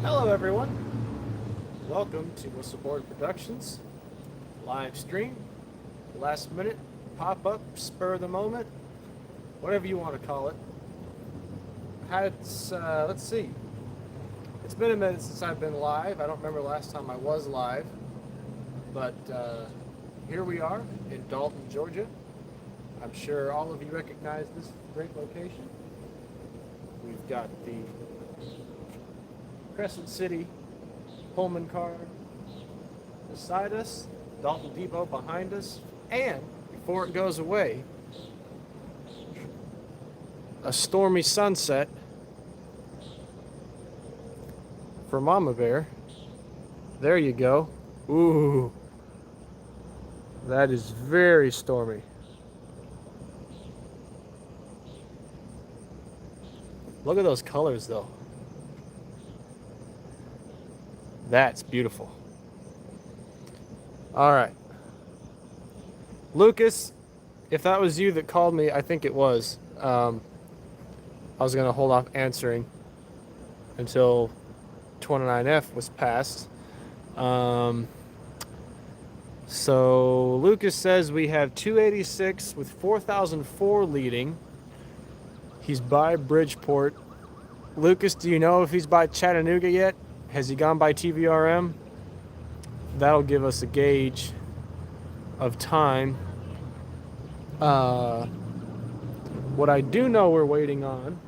Hello, everyone. Welcome to Whistleboard Productions live stream, last minute, pop up, spur of the moment, whatever you want to call it. Let's see. It's been a minute since I've been live. I don't remember last time I was live, but here we are in Dalton, Georgia. I'm sure all of you recognize this great location. We've got the Crescent City Pullman car beside us, Dalton Depot behind us, and before it goes away, a stormy sunset for Mama Bear. There you go. Ooh, that is very stormy. Look at those colors, though. That's beautiful. All right. Lucas, if that was you that called me, I think it was. I was going to hold off answering until 29F was passed. So Lucas says we have 286 with 4004 leading. He's by Bridgeport. Lucas, do you know if he's by Chattanooga yet? Has he gone by TVRM? That'll give us a gauge of time. What I do know we're waiting on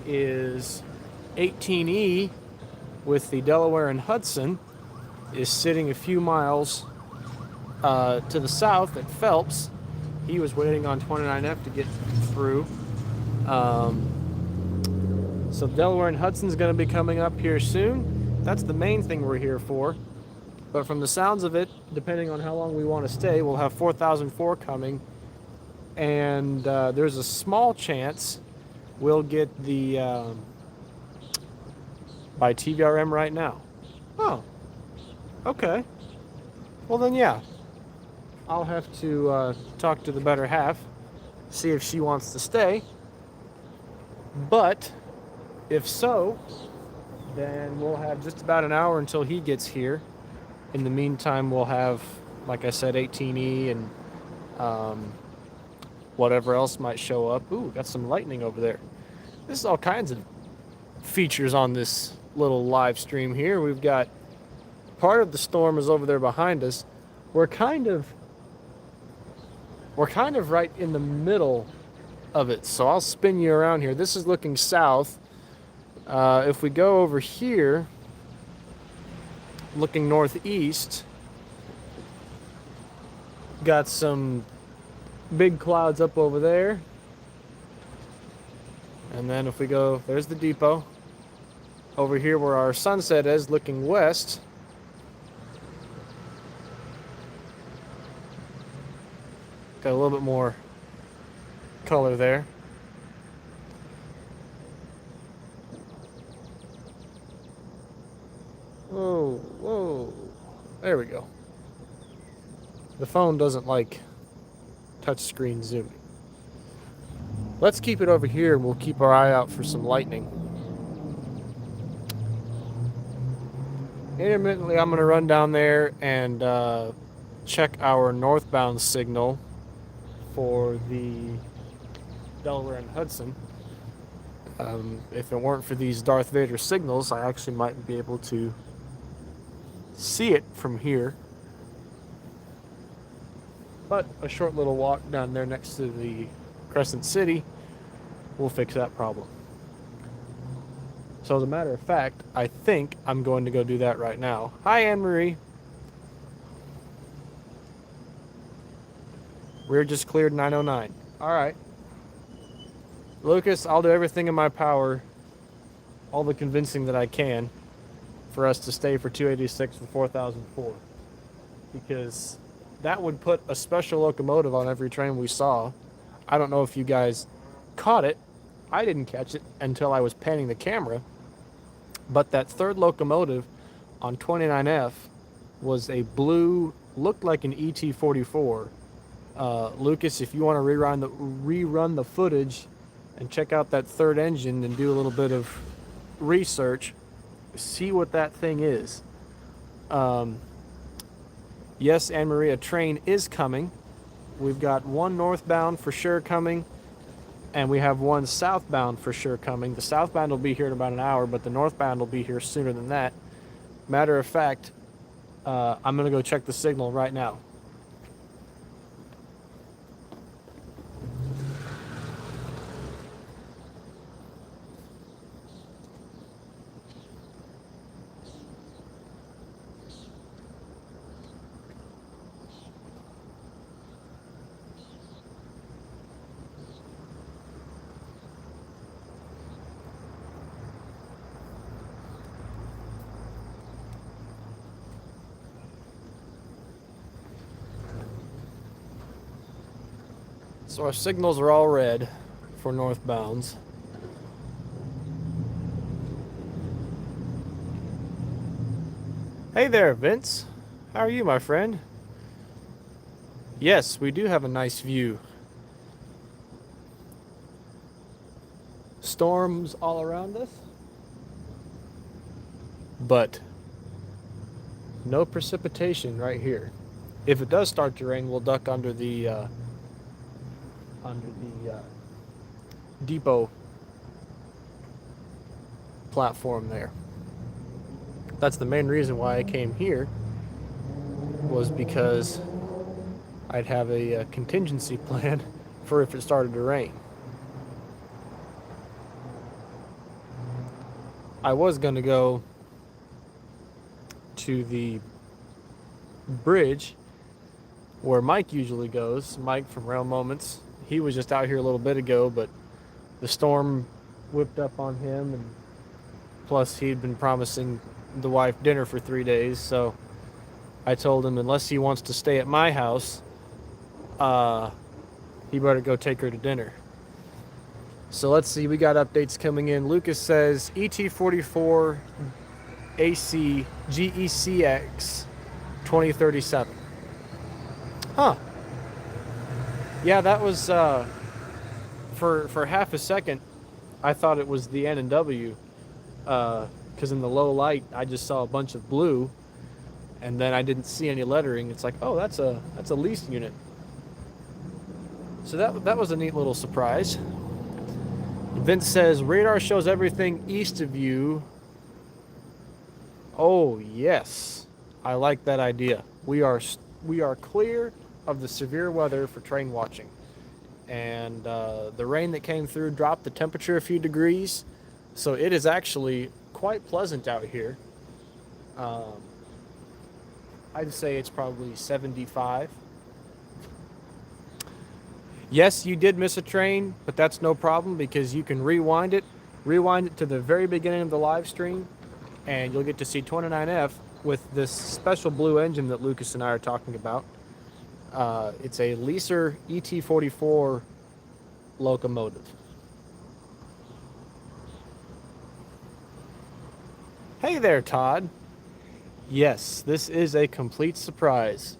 is 18E with the Delaware and Hudson is sitting a few miles to the south at Phelps. He was waiting on 29F to get through. So Delaware and Hudson's going to be coming up here soon. That's the main thing we're here for. But from the sounds of it, depending on how long we want to stay, we'll have 4004 coming. And there's a small chance we'll get the by TVRM right now. Oh, okay. Well then, yeah. I'll have to talk to the better half, see if she wants to stay. But if so, then we'll have just about an hour until he gets here. In the meantime, we'll have, like I said, 18E and whatever else might show up. Ooh, got some lightning over there. This is all kinds of features on this little live stream here. We've got part of the storm is over there behind us. We're kind of right in the middle of it. So I'll spin you around here. This is looking south. If we go over here, looking northeast, got some big clouds up over there. And then if we go, there's the depot. Over here where our sunset is, looking west, got a little bit more color there. Whoa, whoa. There we go. The phone doesn't like touchscreen zooming. Let's keep it over here and we'll keep our eye out for some lightning. Intermittently, I'm going to run down there and check our northbound signal for the Delaware and Hudson. If it weren't for these Darth Vader signals, I actually might be able to see it from here. But a short little walk down there next to the Crescent City will fix that problem. So as a matter of fact, I think I'm going to go do that right now. Hi, Anne-Marie. We're just cleared 909. All right. Lucas, I'll do everything in my power, all the convincing that I can, for us to stay for 286 for 4004. Because that would put a special locomotive on every train we saw. I don't know if you guys caught it. I didn't catch it until I was panning the camera. But that third locomotive on 29F was a blue, looked like an ET-44. Lucas, if you want to rerun the footage and check out that third engine and do a little bit of research, see what that thing is. Yes, Anne Marie, a train is coming. We've got one northbound for sure coming, and we have one southbound for sure coming. The southbound will be here in about an hour, but the northbound will be here sooner than that. Matter of fact, I'm going to go check the signal right now. So our signals are all red for northbounds. Hey there, Vince. How are you, my friend? Yes, we do have a nice view. Storms all around us, but no precipitation right here. If it does start to rain, we'll duck under the depot platform there. That's the main reason why I came here, was because I'd have a contingency plan for if it started to rain. I was going to go to the bridge where Mike usually goes. Mike from Rail Moments. He was just out here a little bit ago, but the storm whipped up on him, and plus he'd been promising the wife dinner for 3 days, so I told him unless he wants to stay at my house, he better go take her to dinner. So let's see, we got updates coming in. Lucas says ET44 AC GECX 2037. Huh. Yeah, that was for half a second I thought it was the N&W, because in the low light I just saw a bunch of blue, and then I didn't see any lettering. It's like, oh, that's a lease unit. So that was a neat little surprise. Vince says radar shows everything east of you. Oh yes, I like that idea. We are clear of the severe weather for train watching, and the rain that came through dropped the temperature a few degrees, so it is actually quite pleasant out here. I'd say it's probably 75. Yes, you did miss a train, but that's no problem, because you can rewind it to the very beginning of the live stream, and you'll get to see 29F with this special blue engine that Lucas and I are talking about. It's a leaser ET44 locomotive. Hey there, Todd. Yes, this is a complete surprise.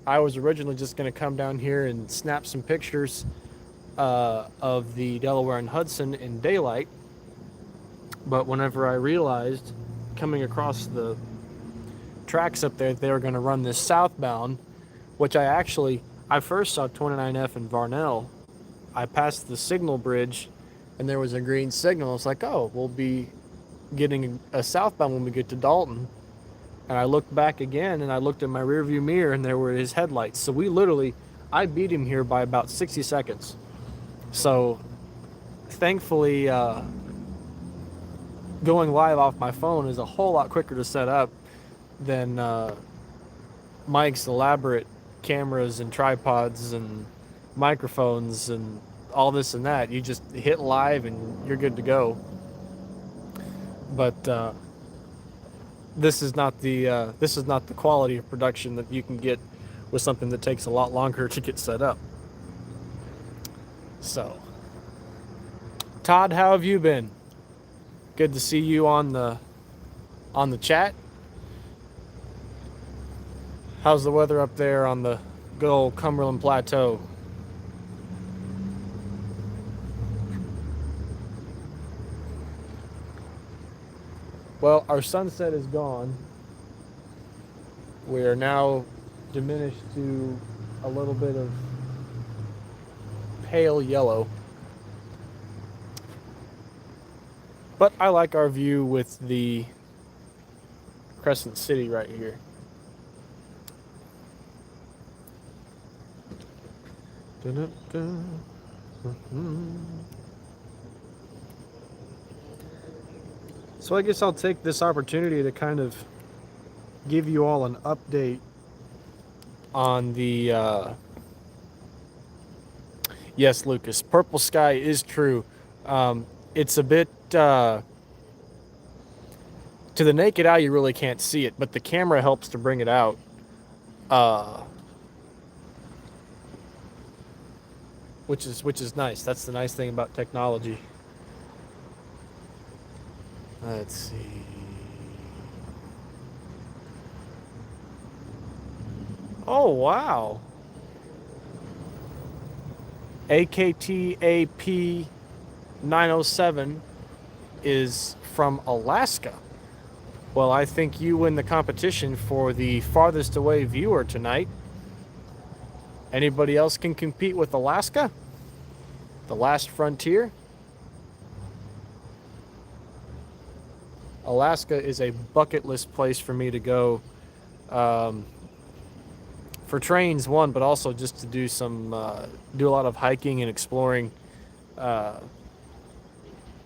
I was originally just going to come down here and snap some pictures of the Delaware and Hudson in daylight, but whenever I realized coming across the tracks up there, they were going to run this southbound, which I first saw 29F in Varnell. I passed the signal bridge and there was a green signal. It's like, oh, we'll be getting a southbound when we get to Dalton. And I looked back again, and I looked at my rearview mirror, and there were his headlights. So I beat him here by about 60 seconds. So thankfully, going live off my phone is a whole lot quicker to set up than Mike's elaborate cameras and tripods and microphones and all this and that. You just hit live and you're good to go. But this is not the quality of production that you can get with something that takes a lot longer to get set up. So, Todd, how have you been? Good to see you on the chat. How's the weather up there on the good old Cumberland Plateau? Well, our sunset is gone. We are now diminished to a little bit of pale yellow. But I like our view with the Crescent City right here. So I guess I'll take this opportunity to kind of give you all an update on the yes, Lucas, purple sky is true. It's a bit to the naked eye you really can't see it, but the camera helps to bring it out. Which is nice. That's the nice thing about technology. Let's see. Oh wow. AKTAP 907 is from Alaska. Well, I think you win the competition for the farthest away viewer tonight. Anybody else can compete with Alaska? The last frontier? Alaska is a bucket list place for me to go. For trains, one, but also just to do do a lot of hiking and exploring. My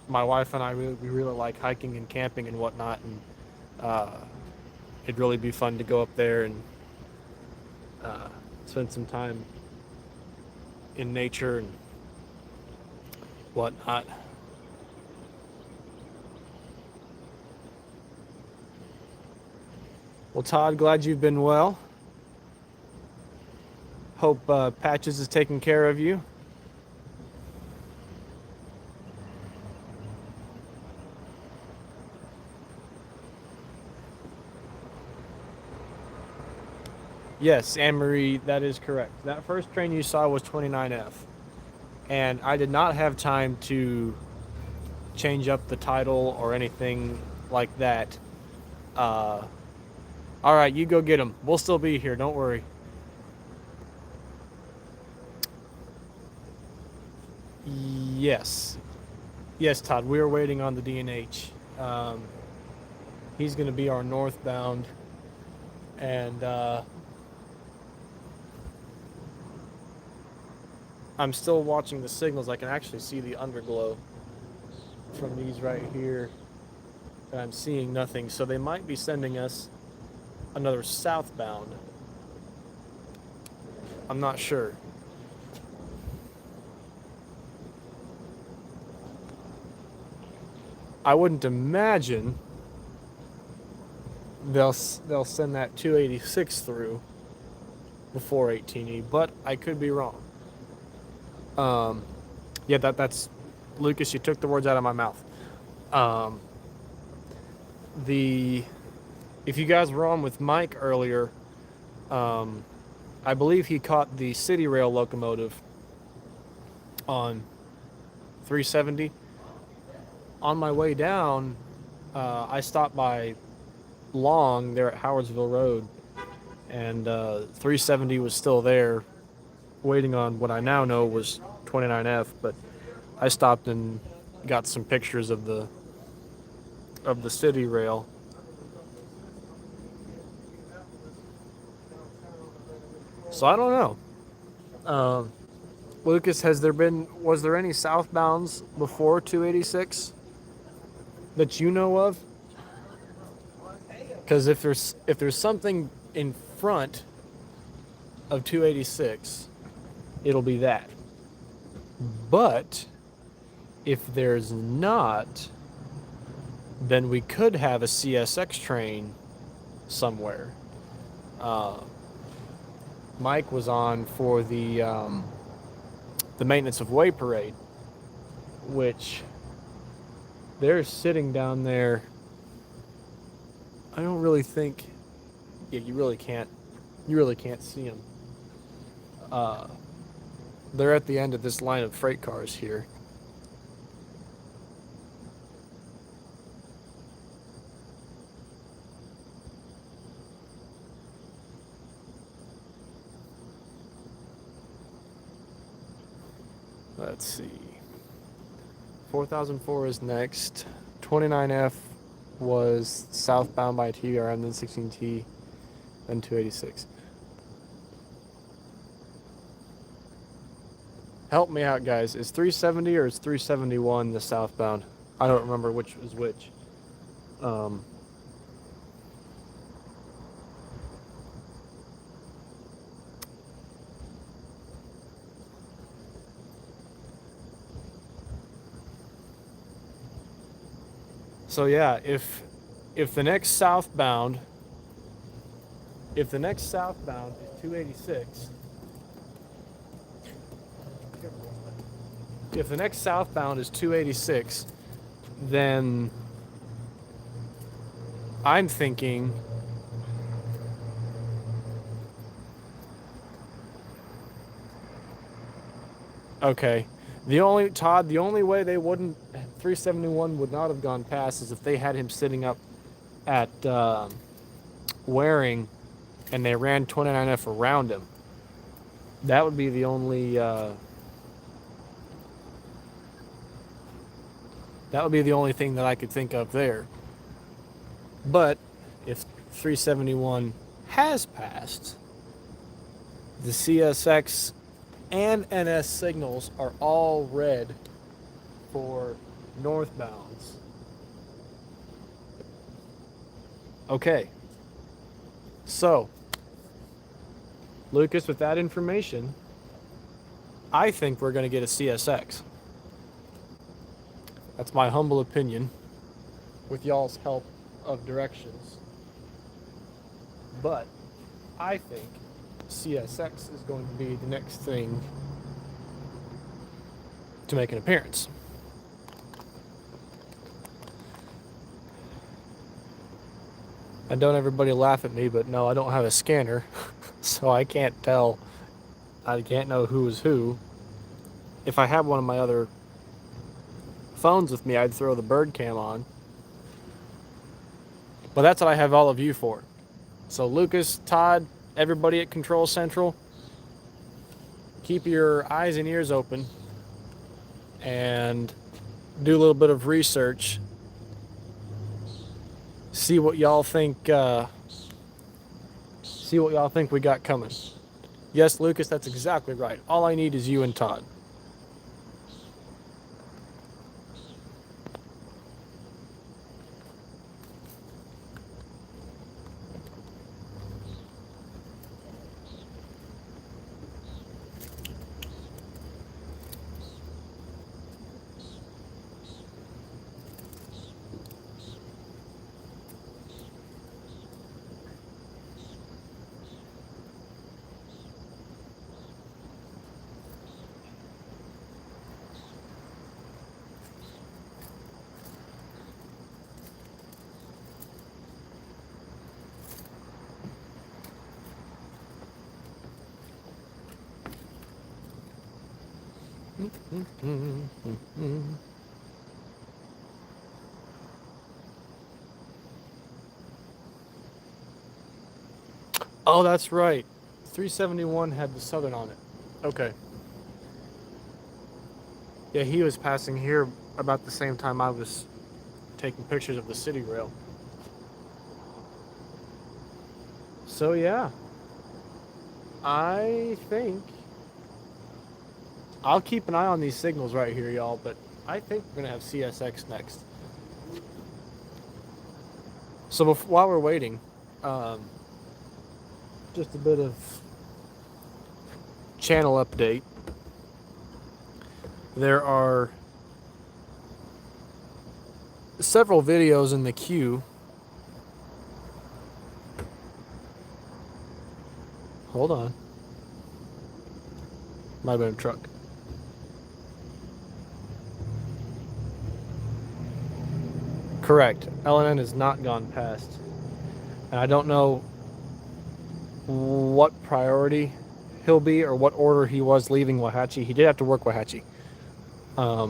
wife and I we really like hiking and camping and whatnot, and it'd really be fun to go up there and spend some time in nature and whatnot. Well, Todd, glad you've been well. Hope Patches is taking care of you. Yes, Anne-Marie, that is correct. That first train you saw was 29F. And I did not have time to change up the title or anything like that. All right, you go get them. We'll still be here. Don't worry. Yes. Yes, Todd, we are waiting on the D&H. He's going to be our northbound. And I'm still watching the signals. I can actually see the underglow from these right here. And I'm seeing nothing. So they might be sending us another southbound. I'm not sure. I wouldn't imagine they'll send that 286 through before 18E, but I could be wrong. Yeah, that's Lucas. You took the words out of my mouth. If you guys were on with Mike earlier, I believe he caught the City Rail locomotive on 370. On my way down, I stopped by Long there at Howardsville Road, and 370 was still there, waiting on what I now know was 29F. But I stopped and got some pictures of the City Rail. So I don't know. Lucas, was there any southbounds before 286 that you know of? Because if there's something in front of 286, it'll be that. But if there's not, then we could have a CSX train somewhere. Mike was on for the maintenance of way parade, which they're sitting down there. I don't really think. Yeah, you really can't see them. They're at the end of this line of freight cars here. Let's see. 4004 is next. 29F was southbound by TRM, then 16T, then 286. Help me out, guys. Is 370 or is 371 the southbound? I don't remember which was which. So yeah, if the next southbound is 286, if the next southbound is 286, then I'm thinking okay. The only way they wouldn't 371 would not have gone past is if they had him sitting up at Waring and they ran 29F around him. That would be the only thing that I could think of there. But if 371 has passed, the CSX and NS signals are all red for northbounds. Okay. So, Lucas, with that information, I think we're going to get a CSX. That's my humble opinion, with y'all's help of directions. But I think CSX is going to be the next thing to make an appearance. And don't everybody laugh at me, but no, I don't have a scanner, so I can't tell. I can't know who is who. If I had one of my other phones with me, I'd throw the bird cam on. But that's what I have all of you for. So Lucas, Todd, everybody at Control Central, keep your eyes and ears open and do a little bit of research. See what y'all think we got coming. Yes, Lucas, that's exactly right. All I need is you and Todd. Oh, that's right. 371 had the Southern on it. Okay. Yeah, he was passing here about the same time I was taking pictures of the city rail. So yeah, I think I'll keep an eye on these signals right here, y'all, but I think we're gonna have CSX next. So while we're waiting, just a bit of channel update. There are several videos in the queue. Hold on. Might have been a truck. Correct. LNN has not gone past. And I don't know what priority he'll be or what order he was leaving Wauhatchie. He did have to work Wauhatchie. But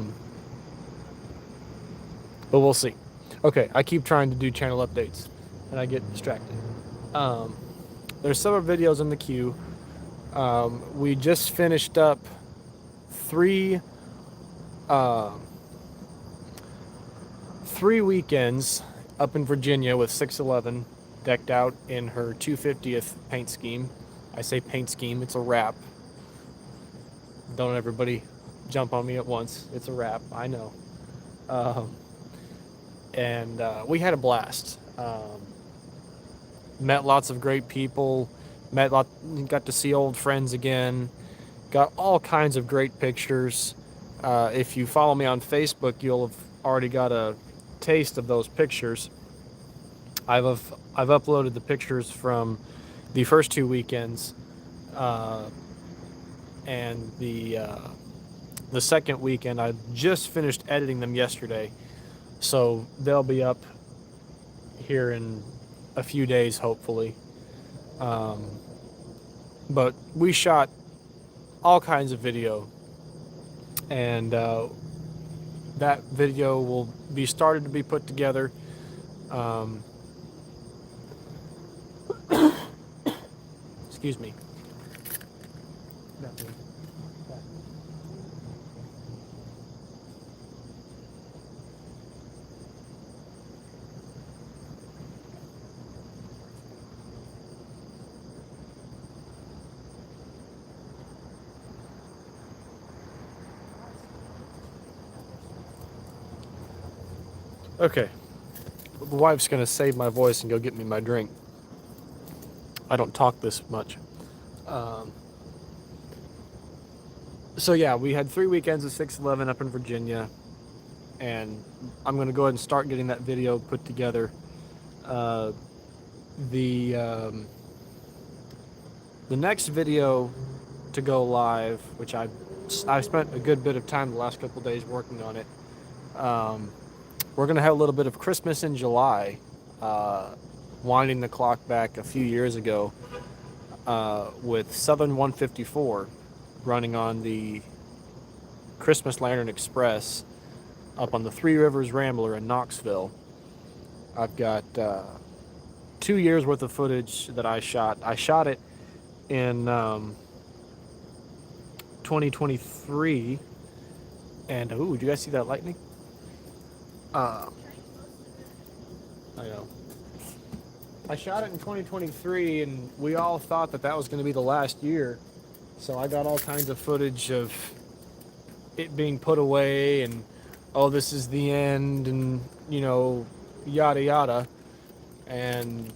we'll see. Okay, I keep trying to do channel updates and I get distracted. There's several videos in the queue. We just finished up 3 Um, 3 weekends up in Virginia with 611 decked out in her 250th paint scheme. I say paint scheme, it's a wrap. Don't everybody jump on me at once. It's a wrap, I know. Um, and we had a blast. Met lots of great people. Got to see old friends again. Got all kinds of great pictures. If you follow me on Facebook, you'll have already got a taste of those pictures. I've uploaded the pictures from the first 2 weekends, and the second weekend. I just finished editing them yesterday, so they'll be up here in a few days, hopefully. But we shot all kinds of video, and that video will be started to be put together. Excuse me. Okay. The wife's gonna save my voice and go get me my drink. I don't talk this much. So yeah, we had 3 weekends of 611 up in Virginia, and I'm gonna go ahead and start getting that video put together. The next video to go live, which I've spent a good bit of time the last couple days working on it. We're going to have a little bit of Christmas in July, winding the clock back a few years ago, with Southern 154 running on the Christmas Lantern Express up on the Three Rivers Rambler in Knoxville. I've got 2 years worth of footage that I shot. I shot it in 2023, and ooh, did you guys see that lightning? I know. I shot it in 2023, and we all thought that was going to be the last year. So I got all kinds of footage of it being put away, and oh, this is the end, and yada yada. And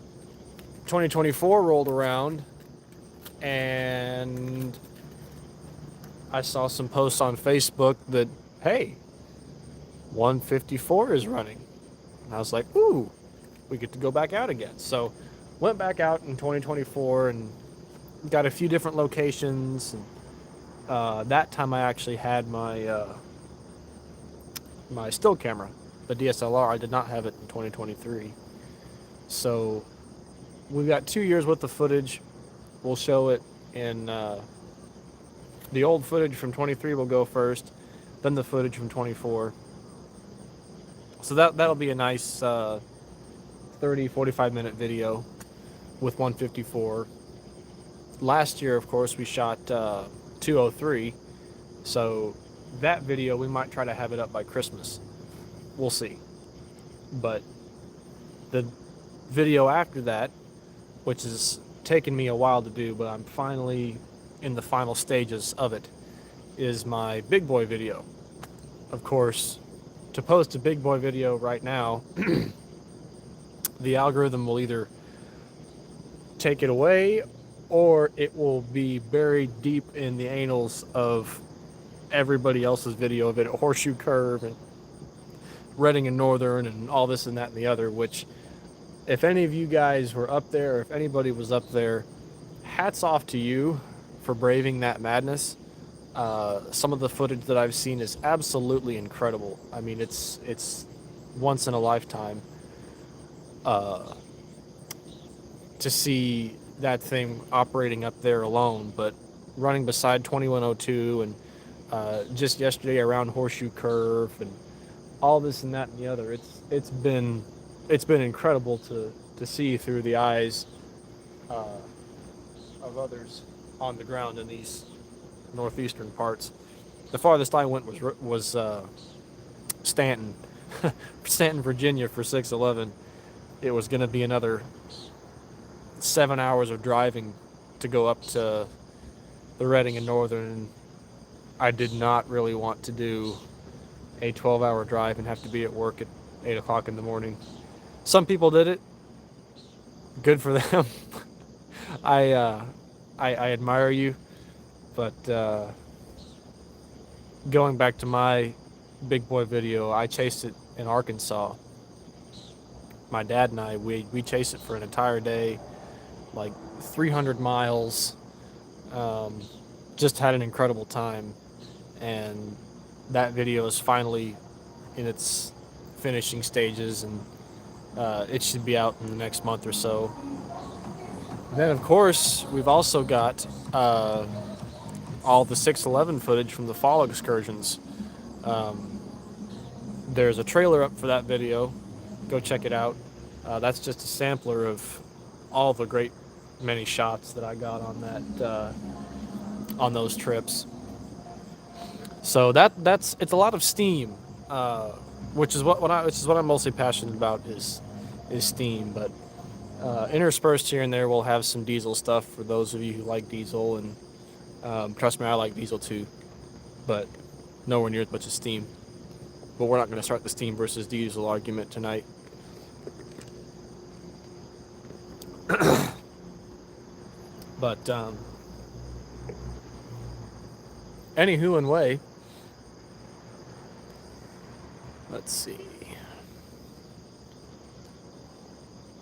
2024 rolled around, and I saw some posts on Facebook that, hey, 154 is running. And I was like, ooh, we get to go back out again. So went back out in 2024 and got a few different locations. And that time I actually had my my still camera, the DSLR. I did not have it in 2023. So we've got 2 years worth of footage. We'll show it in the old footage from 23 will go first, then the footage from 24. So that'll be a nice 30-45 minute video with 154. Last year, of course, we shot 203. So that video, we might try to have it up by Christmas. We'll see. But the video after that, which has taken me a while to do, but I'm finally in the final stages of it, is my big boy video. Of course, to post a big boy video right now, the algorithm will either take it away or it will be buried deep in the annals of everybody else's video of it at Horseshoe Curve and Reading and Northern and all this and that and the other, which if any of you guys were up there, or if anybody was up there, hats off to you for braving that madness. Some of the footage that I've seen is absolutely incredible. I mean, it's once in a lifetime to see that thing operating up there alone, but running beside 2102 and just yesterday around Horseshoe Curve and all this and that and the other. It's been incredible to see through the eyes of others on the ground in these northeastern parts. The farthest I went was Stanton, Stanton, Virginia for 611. It was going to be another 7 hours of driving to go up to the Reading and Northern. I did not really want to do a 12-hour drive and have to be at work at 8 o'clock in the morning. Some people did it. Good for them. I admire you, but going back to my big boy video, I chased it in Arkansas. My dad and I, we chased it for an entire day, like 300 miles. Just had an incredible time, and that video is finally in its finishing stages, and it should be out in the next month or so. And then, of course, we've also got all the 611 footage from the fall excursions. There's a trailer up for that video. Go check it out. That's just a sampler of all the great many shots that I got on that on those trips. So it's a lot of steam, which is what I'm mostly passionate about is steam. But interspersed here and there, we'll have some diesel stuff for those of you who like diesel, and trust me, I like diesel too, but nowhere near as much as steam. But we're not going to start the steam versus diesel argument tonight. But anywho and way, let's see.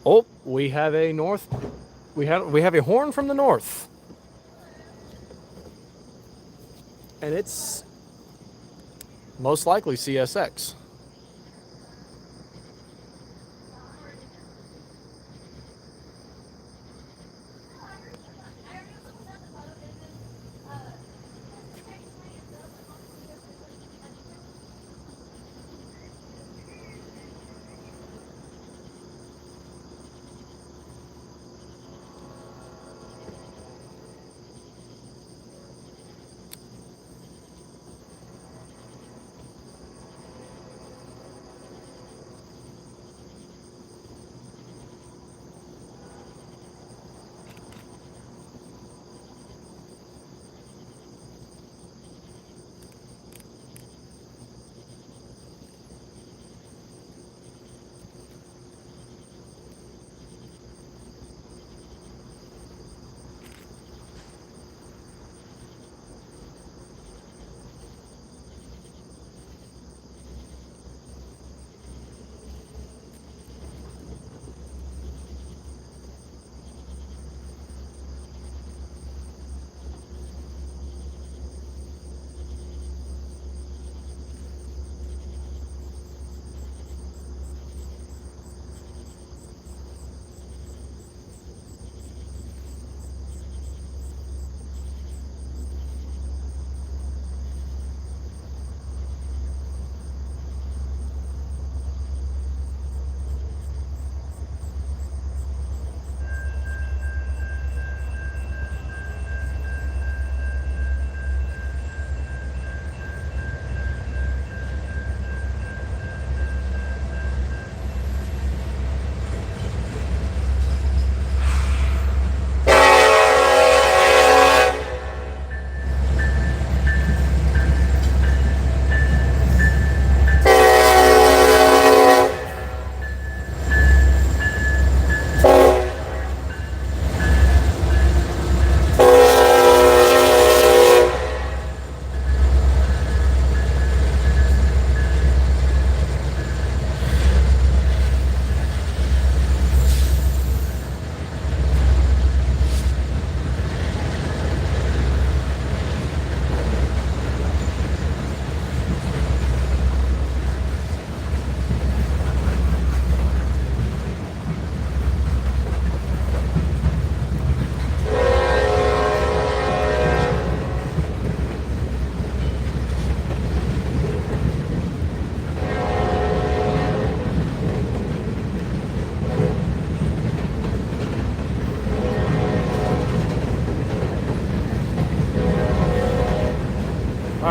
Oh, we have a a horn from the north, and it's most likely CSX.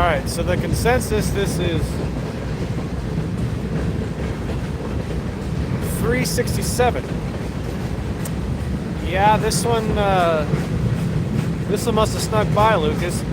right, so the consensus, this is 367. Yeah, this one must have snuck by, Lucas.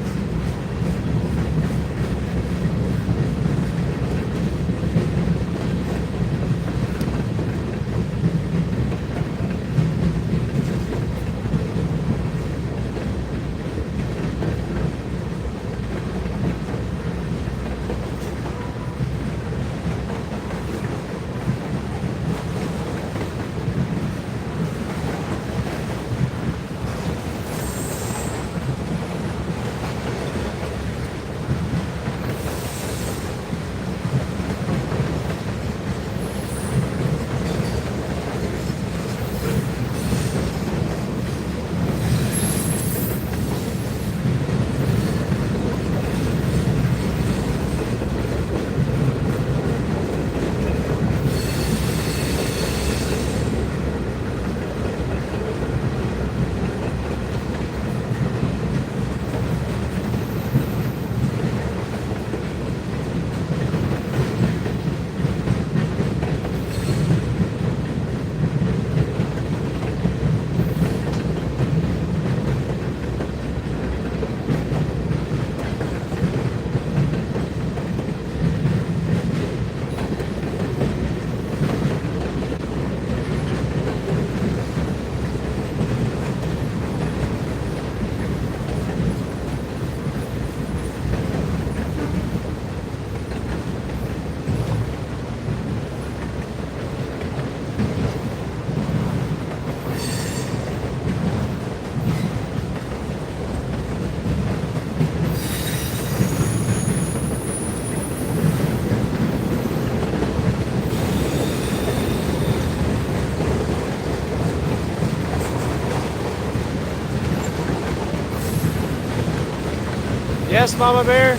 Yes, Mama Bear,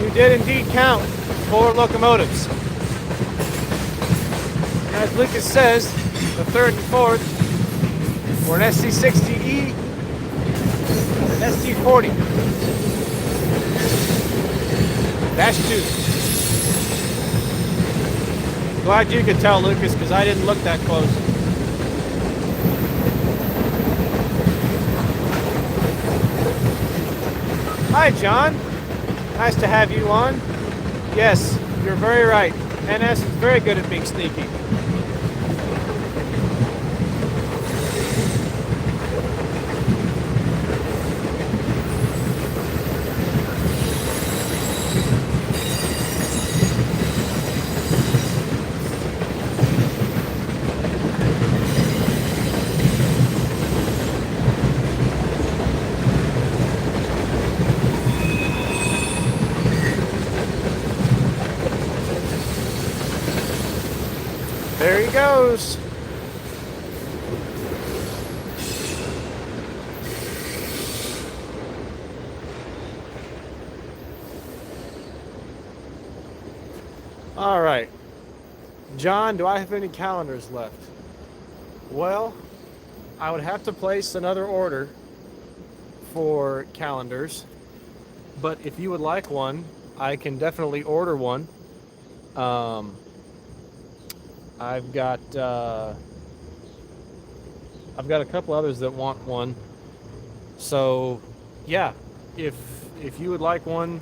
you did indeed count 4 locomotives. As Lucas says, the 3rd and 4th were an SC60E and an ST40. -2. Glad you could tell, Lucas, because I didn't look that close. Hi, John. Nice to have you on. Yes, you're very right. NS is very good at being sneaky. There he goes. All right. John, do I have any calendars left? Well, I would have to place another order for calendars, but if you would like one, I can definitely order one. I've got a couple others that want one. So, yeah, if you would like one,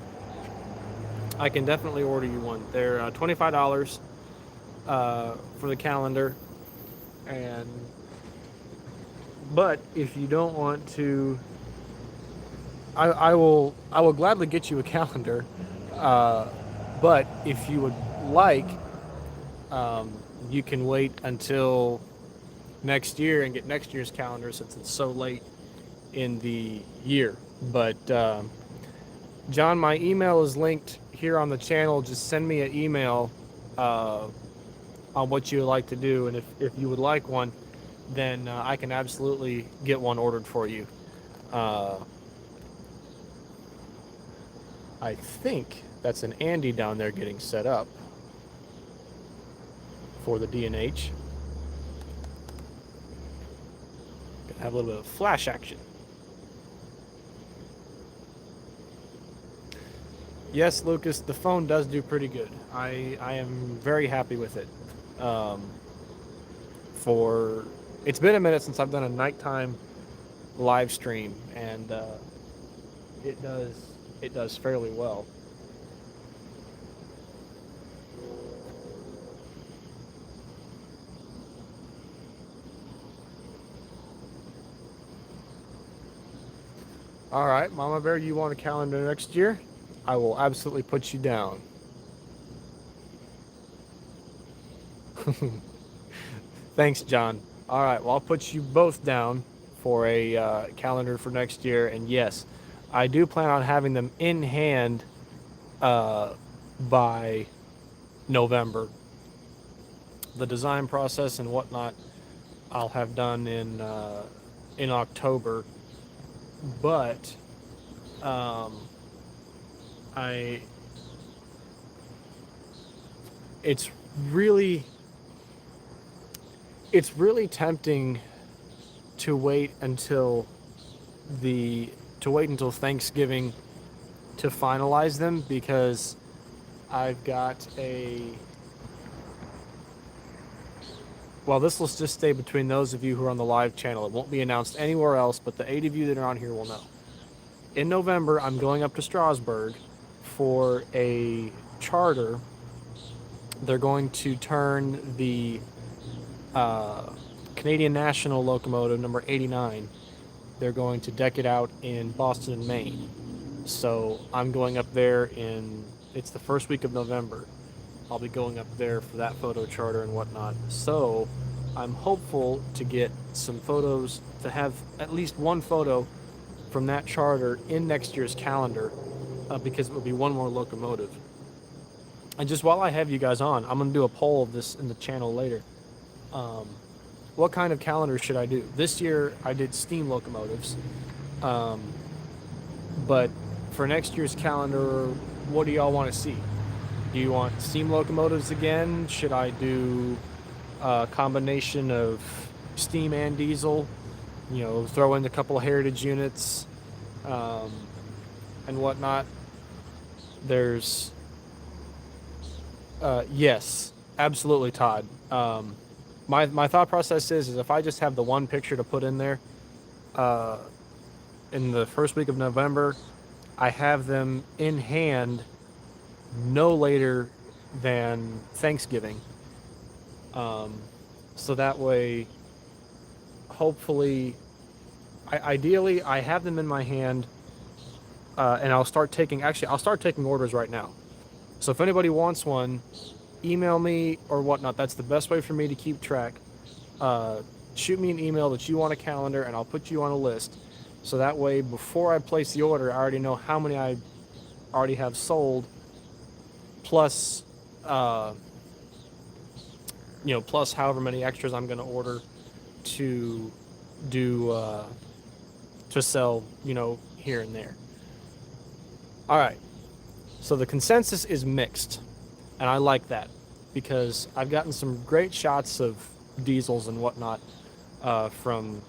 I can definitely order you one. They're $25 for the calendar, but if you don't want to, I will gladly get you a calendar. But if you would like, you can wait until next year and get next year's calendar since it's so late in the year. But John, my email is linked here on the channel. Just send me an email on what you would like to do, and if you would like one, then I can absolutely get one ordered for you. I think that's an Andy down there getting set up for the D&H. Gonna have a little bit of flash action. Yes, Lucas, the phone does do pretty good. I am very happy with it. Um, for it's been a minute since I've done a nighttime live stream, and it does it does fairly well. All right, Mama Bear, you want a calendar next year? I will absolutely put you down. Thanks, John. All right, well, I'll put you both down for a calendar for next year. And yes, I do plan on having them in hand uh, by November. The design process and whatnot I'll have done in October, but um, I it's really it's really tempting to wait until the to wait until Thanksgiving to finalize them, because I've got a well, this will just stay between those of you who are on the live channel. It won't be announced anywhere else, but the 8 of you that are on here will know. In November, I'm going up to Strasbourg for a charter. They're going to turn the Canadian National locomotive number 89. They're going to deck it out in Boston and Maine. So I'm going up there it's the first week of November. I'll be going up there for that photo charter and whatnot. So I'm hopeful to get some photos, to have at least one photo from that charter in next year's calendar, because it will be one more locomotive. And just while I have you guys on, I'm going to do a poll of this in the channel later. What kind of calendar should I do? This year I did steam locomotives. But for next year's calendar, what do y'all want to see? Do you want steam locomotives again? Should I do a combination of steam and diesel? You know, throw in a couple of heritage units and whatnot. There's yes, absolutely, Todd. My thought process is if I just have the one picture to put in there in the first week of November, I have them in hand no later than Thanksgiving. So that way, hopefully, ideally, I have them in my hand, and I'll start taking orders right now. So if anybody wants one, email me or whatnot. That's the best way for me to keep track. Shoot me an email that you want a calendar, and I'll put you on a list. So that way, before I place the order, I already know how many I already have sold, plus, plus however many extras I'm going to order to do, to sell, here and there. All right. So the consensus is mixed, and I like that, because I've gotten some great shots of diesels and whatnot from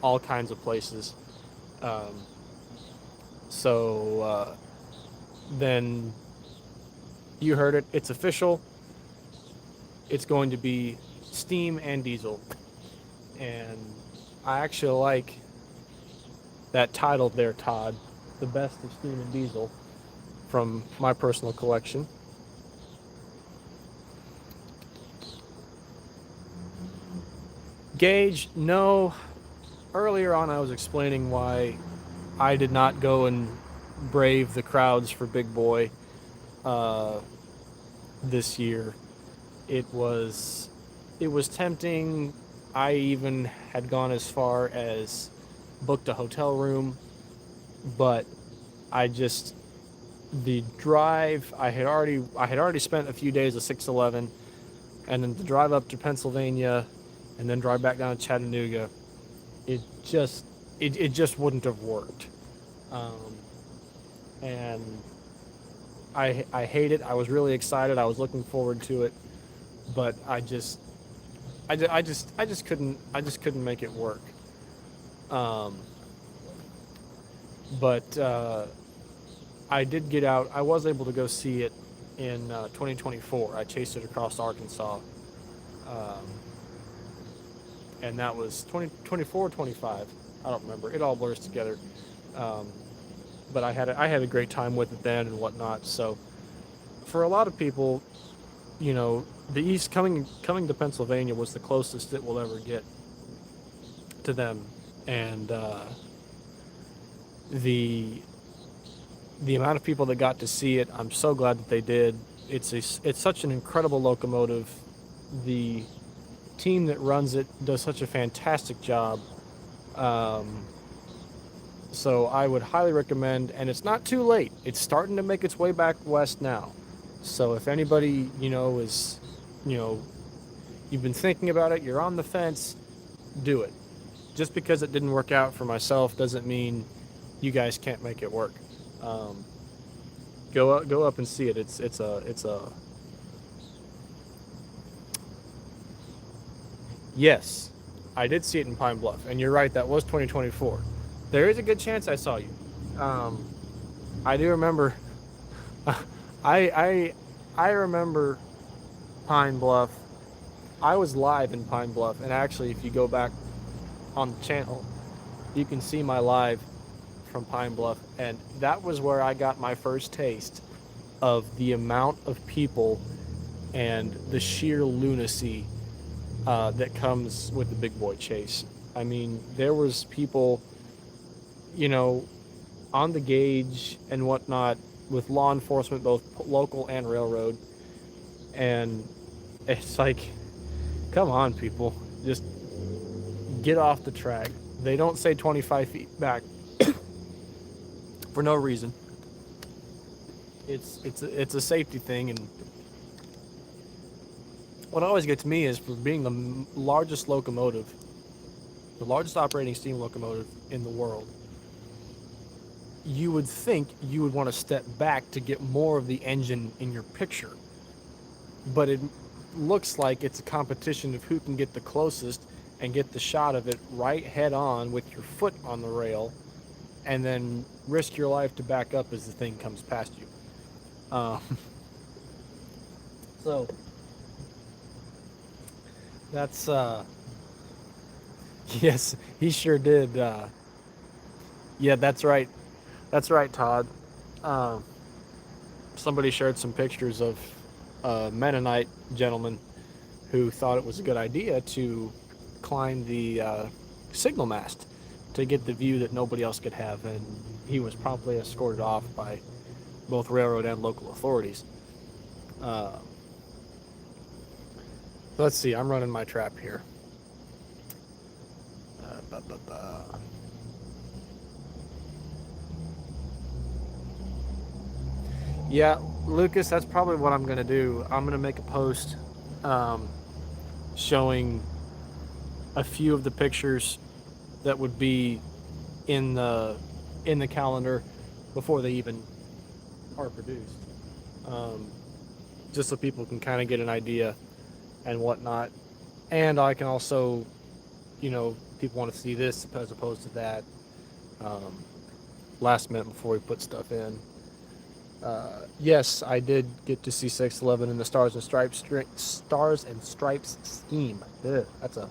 all kinds of places. Then you heard it. It's official. It's going to be steam and diesel. And I actually like that title there, Todd. The best of steam and diesel from my personal collection. Gage, no. Earlier on, I was explaining why I did not go and brave the crowds for Big Boy this year. It was tempting. I even had gone as far as booked a hotel room, but the drive, I had already spent a few days at 611, and then the drive up to Pennsylvania, and then drive back down to Chattanooga. It just wouldn't have worked, and I hate it. I was really excited. I was looking forward to it, but I just couldn't make it work. I did get out. I was able to go see it in 2024. I chased it across Arkansas, um, and that was 2024, 25. I don't remember. It all blurs together. Um, but I had a great time with it then and whatnot. So for a lot of people, you know, the East coming to Pennsylvania was the closest it will ever get to them, and the the amount of people that got to see it, I'm so glad that they did. It's such an incredible locomotive. The team that runs it does such a fantastic job. Um, so I would highly recommend, and it's not too late. It's starting to make its way back west now. So if anybody is, you know, you've been thinking about it, you're on the fence, do it. Just because it didn't work out for myself doesn't mean you guys can't make it work. Um, go up and see it. It's a yes. I did see it in Pine Bluff, and you're right. That was 2024. There is a good chance I saw you. Um, I do remember. I I remember Pine Bluff. I was live in Pine Bluff, and actually, if you go back on the channel, you can see my live from Pine Bluff, and that was where I got my first taste of the amount of people and the sheer lunacy that comes with the big boy chase. I mean, there was people, you know, on the gauge and whatnot with law enforcement, both local and railroad, and it's like, come on, people, just get off the track. They don't say 25 feet back for no reason. It's a safety thing, and what always gets me is for being the largest locomotive, the largest operating steam locomotive in the world. You would think you would want to step back to get more of the engine in your picture, but it looks like it's a competition of who can get the closest and get the shot of it right head on with your foot on the rail, and then risk your life to back up as the thing comes past you. Um, so that's yes, he sure did. Yeah, that's right. That's right, Todd. Um, Somebody shared some pictures of a Mennonite gentleman who thought it was a good idea to climb the signal mast to get the view that nobody else could have, and he was promptly escorted off by both railroad and local authorities. Uh, let's see, I'm running my trap here. Ba, ba, ba. Yeah, Lucas, that's probably what I'm going to do. I'm going to make a post um, showing a few of the pictures that would be in the calendar before they even are produced, um, just so people can kind of get an idea and whatnot. And I can also, people want to see this as opposed to that, um, last minute before we put stuff in. Yes, I did get to see 611 in the Stars and Stripes scheme. Ugh, that's a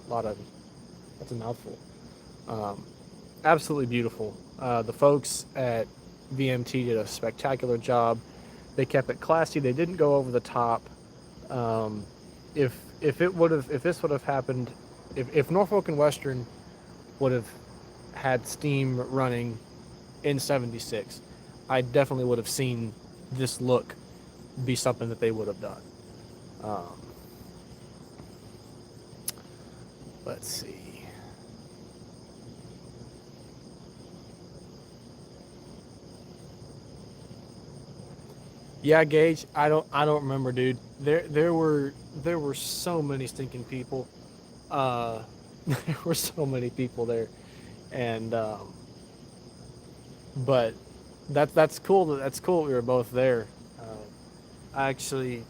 mouthful. Um, Absolutely beautiful. The folks at VMT did a spectacular job. They kept it classy. They didn't go over the top. Um, if this would have happened, if Norfolk and Western would have had steam running in '76, I definitely would have seen this look be something that they would have done. Um, let's see. Yeah, Gage. I don't remember, dude. There were so many stinking people. Uh, there were so many people there, and but that's cool. That's cool. We were both there. I actually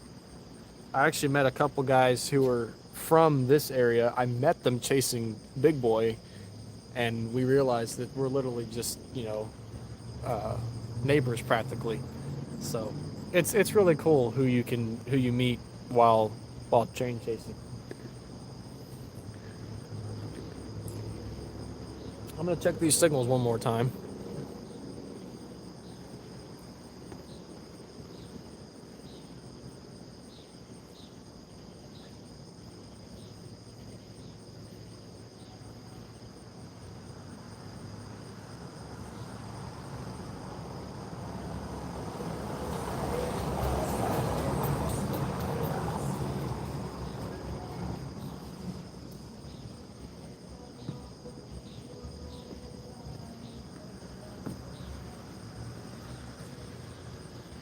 I actually met a couple guys who were from this area. I met them chasing Big Boy, and we realized that we're literally just uh, neighbors practically. So it's really cool who you meet while train chasing. I'm gonna check these signals one more time.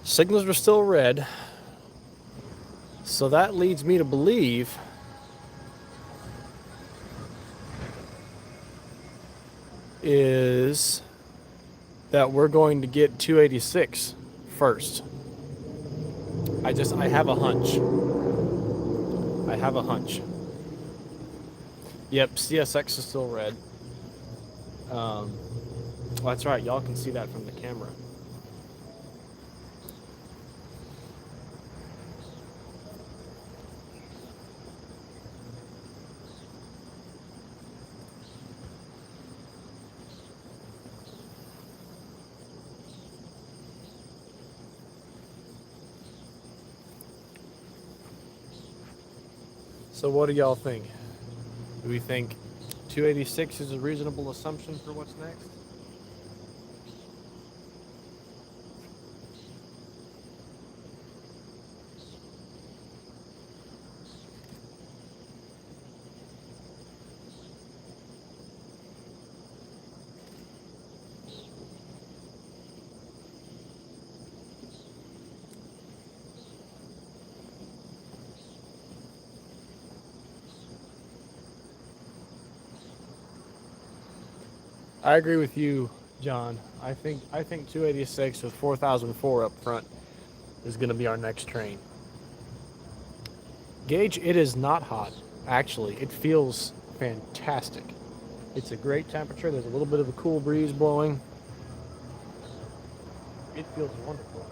Signals are still red. So that leads me to believe is that we're going to get 286 first. I have a hunch. I have a hunch. Yep, CSX is still red. Well, that's right. Y'all can see that from the camera. So what do y'all think? Do we think 286 is a reasonable assumption for what's next? I agree with you, John. I think 286 with 4004 up front is going to be our next train. Gage, it is not hot. Actually, it feels fantastic. It's a great temperature. There's a little bit of a cool breeze blowing. It feels wonderful.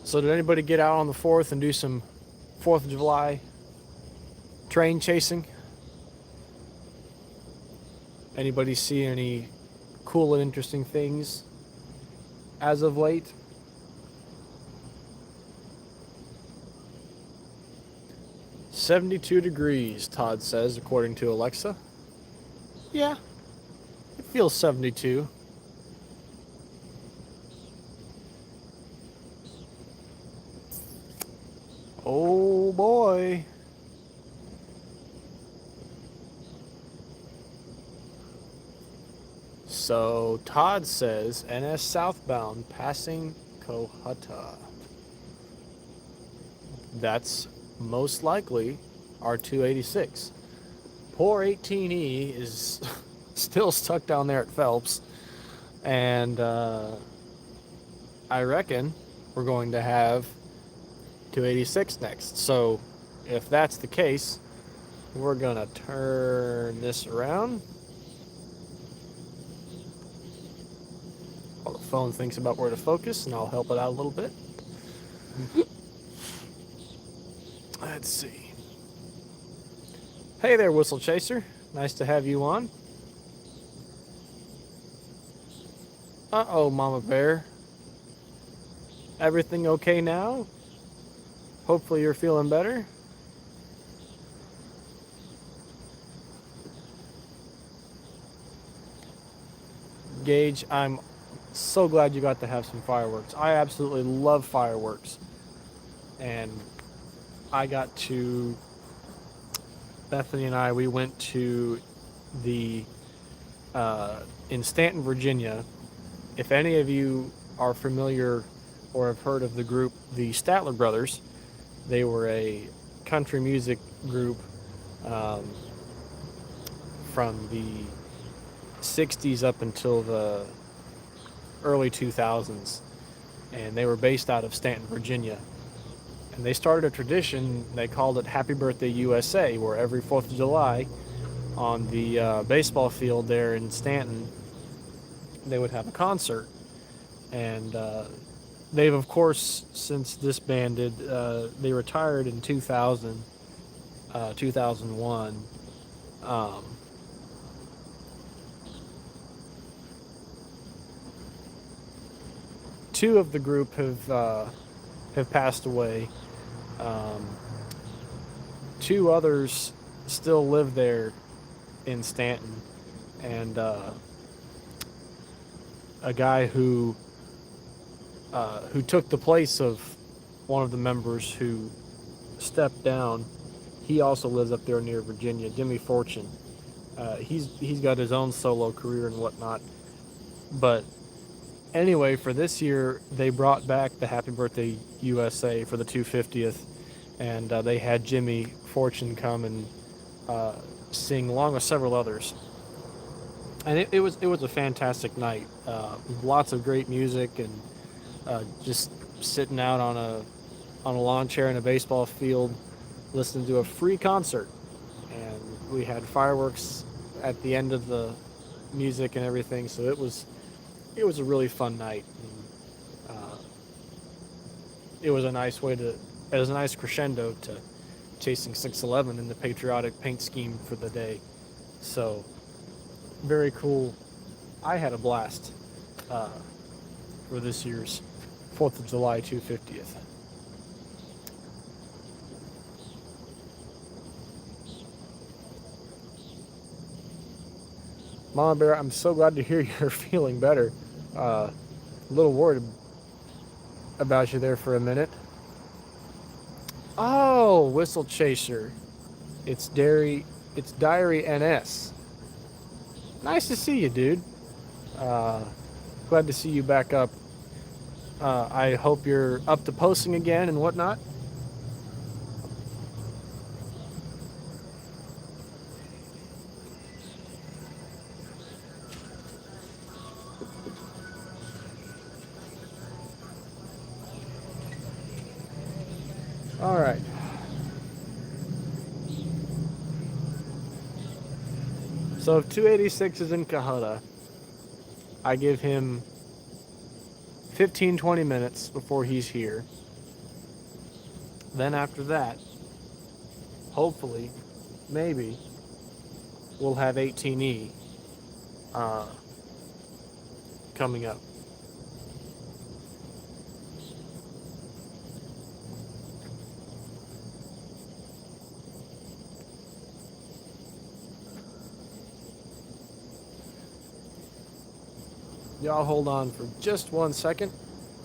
So did anybody get out on the 4th and do some 4th of July train chasing? Anybody see any cool and interesting things as of late? "72 degrees," Todd says, according to Alexa. Yeah, it feels 72. Oh boy. So Todd says NS southbound passing Cohutta. That's most likely our 286. Poor 18E is still stuck down there at Phelps, and I reckon we're going to have 286 next. So if that's the case, we're gonna turn this around while the phone thinks about where to focus, and I'll help it out a little bit. Let's see. Hey there, Whistle Chaser. Nice to have you on. Uh-oh, Mama Bear. Everything okay now? Hopefully you're feeling better. Gage, I'm so glad you got to have some fireworks. I absolutely love fireworks. And I got to, Bethany and I, we went to the, in Stanton, Virginia. If any of you are familiar or have heard of the group, the Statler Brothers, they were a country music group from the 60s up until the early 2000s, and they were based out of Stanton, Virginia. And they started a tradition, they called it Happy Birthday USA, where every 4th of July on the baseball field there in Stanton, they would have a concert. And they've, of course, since disbanded, they retired in 2000, 2001. Um, Two of the group have passed away. Um, Two others still live there in Stanton, and a guy who took the place of one of the members who stepped down. He also lives up there near Virginia. Jimmy Fortune. He's got his own solo career and whatnot. But anyway, for this year, they brought back the Happy Birthday USA for the 250th, and they had Jimmy Fortune come and sing along with several others. And it was a fantastic night. Lots of great music and just sitting out on a lawn chair in a baseball field, listening to a free concert. And we had fireworks at the end of the music and everything. So it was a really fun night. And, it was a nice crescendo to chasing 611 in the patriotic paint scheme for the day. So very cool. I had a blast for this year's 4th of July 250th. Mama Bear, I'm so glad to hear you're feeling better. A little worried about you there for a minute. Oh, Whistle Chaser. It's Diary NS. Nice to see you, dude. Glad to see you back up. I hope you're up to posting again and whatnot. All right. So if 286 is in Kahuna, I give him 15-20 minutes before he's here. Then after that, hopefully, maybe, we'll have 18E coming up. Y'all hold on for just 1 second.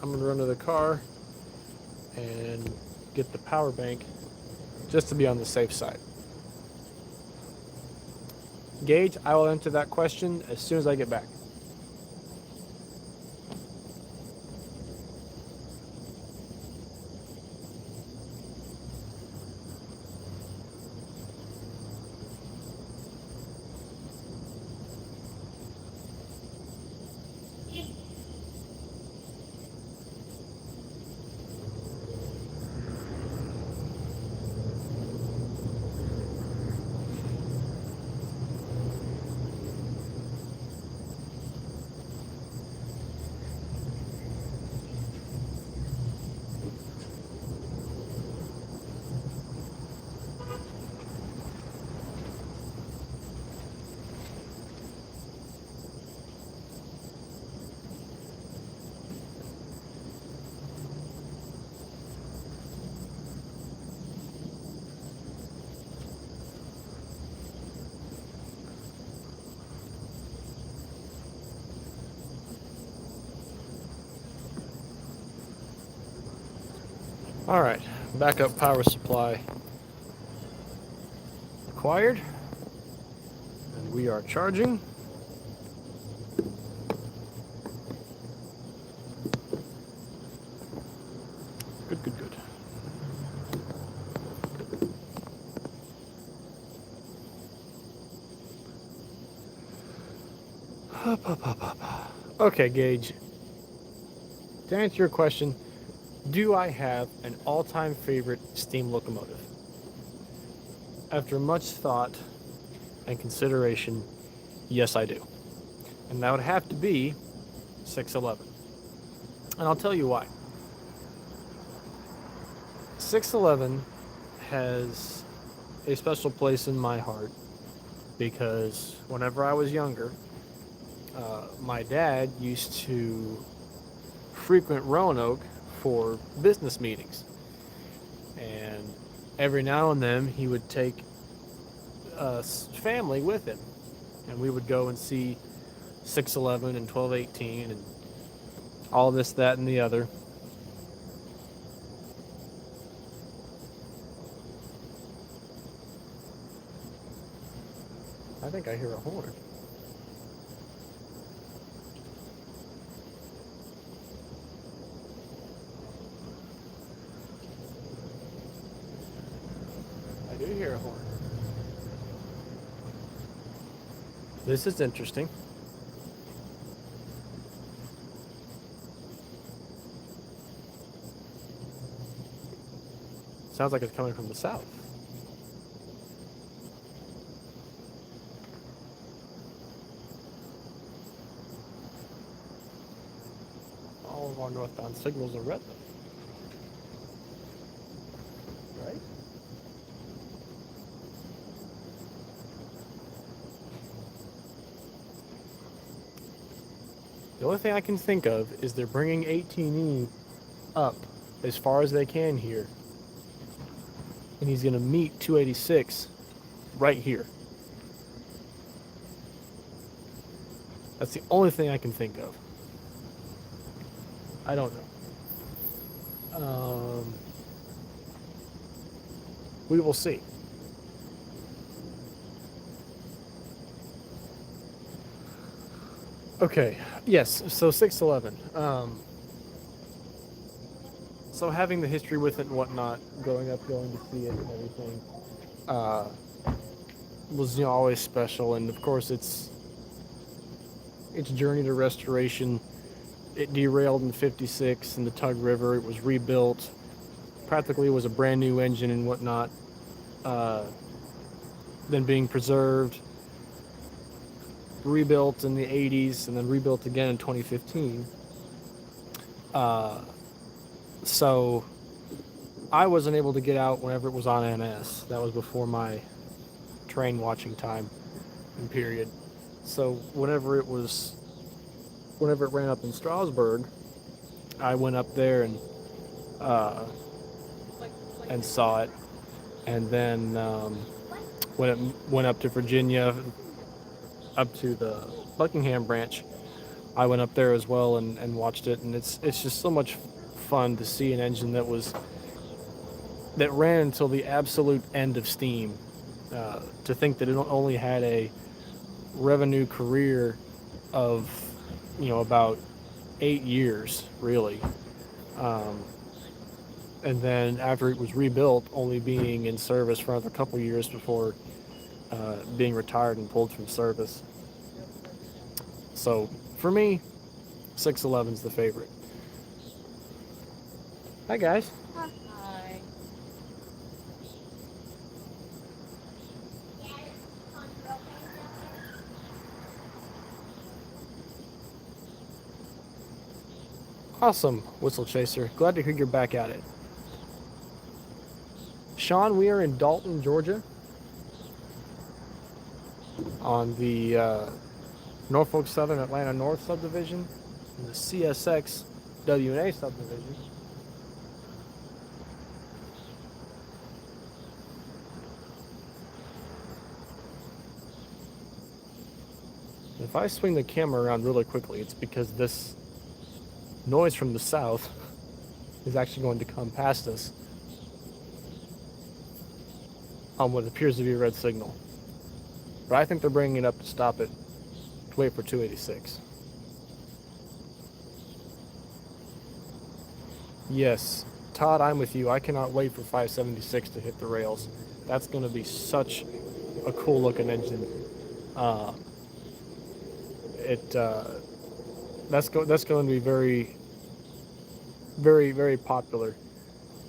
I'm going to run to the car and get the power bank just to be on the safe side. Gage, I will answer that question as soon as I get back. All right, backup power supply acquired, and we are charging. Good, good, good. Up. Okay, Gage, To answer your question, do I have an all-time favorite steam locomotive? After much thought and consideration, yes, I do. And that would have to be 611. And I'll tell you why. 611 has a special place in my heart because whenever I was younger, my dad used to frequent Roanoke for business meetings. And every now and then he would take family with him. And we would go and see 611 and 1218 and all this, that, and the other. I think I hear a horn. I do hear a horn. This is interesting. Sounds like it's coming from the south. All of our northbound signals are red, though. Right? The only thing I can think of is they're bringing 18E up as far as they can here. And he's going to meet 286 right here. That's the only thing I can think of. I don't know. We will see. Okay, yes, so 611. So having the history with it and whatnot, growing up, going to see it and everything, was always special. And of course, its journey to restoration, it derailed in '56 in the Tug River. It was rebuilt, practically was a brand new engine and whatnot. Then being preserved, rebuilt in the '80s, and then rebuilt again in 2015. So I wasn't able to get out whenever it was on NS. That was before my train watching time and period. So whenever it ran up in Strasbourg, I went up there and saw it. And then when it went up to Virginia, up to the Buckingham branch, I went up there as well and watched it. And it's just so much fun to see an engine that ran until the absolute end of steam. To think that it only had a revenue career of about 8 years, really. And then after it was rebuilt, only being in service for another couple years before being retired and pulled from service. So for me, 611's the favorite. Hi guys. Hi. Awesome, Whistle Chaser. Glad to hear you're back at it. Sean, we are in Dalton, Georgia, on the Norfolk Southern Atlanta North subdivision, and the CSX W&A subdivision. If I swing the camera around really quickly, it's because this noise from the south is actually going to come past us on what appears to be a red signal. But I think they're bringing it up to stop it, to wait for 286. Yes, Todd, I'm with you. I cannot wait for 576 to hit the rails. That's going to be such a cool looking engine. That's going to be very Very, very popular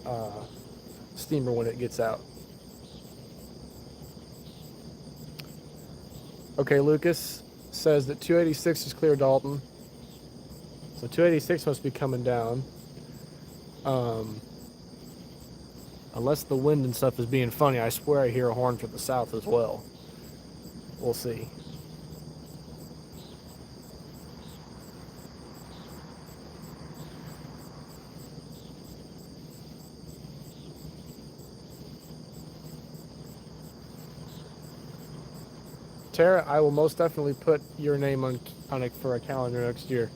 uh, steamer when it gets out. Okay, Lucas says that 286 is clear, Dalton. So 286 must be coming down. Um, unless the wind and stuff is being funny, I swear I hear a horn from the south as well. We'll see. Tara, I will most definitely put your name on it for a calendar next year.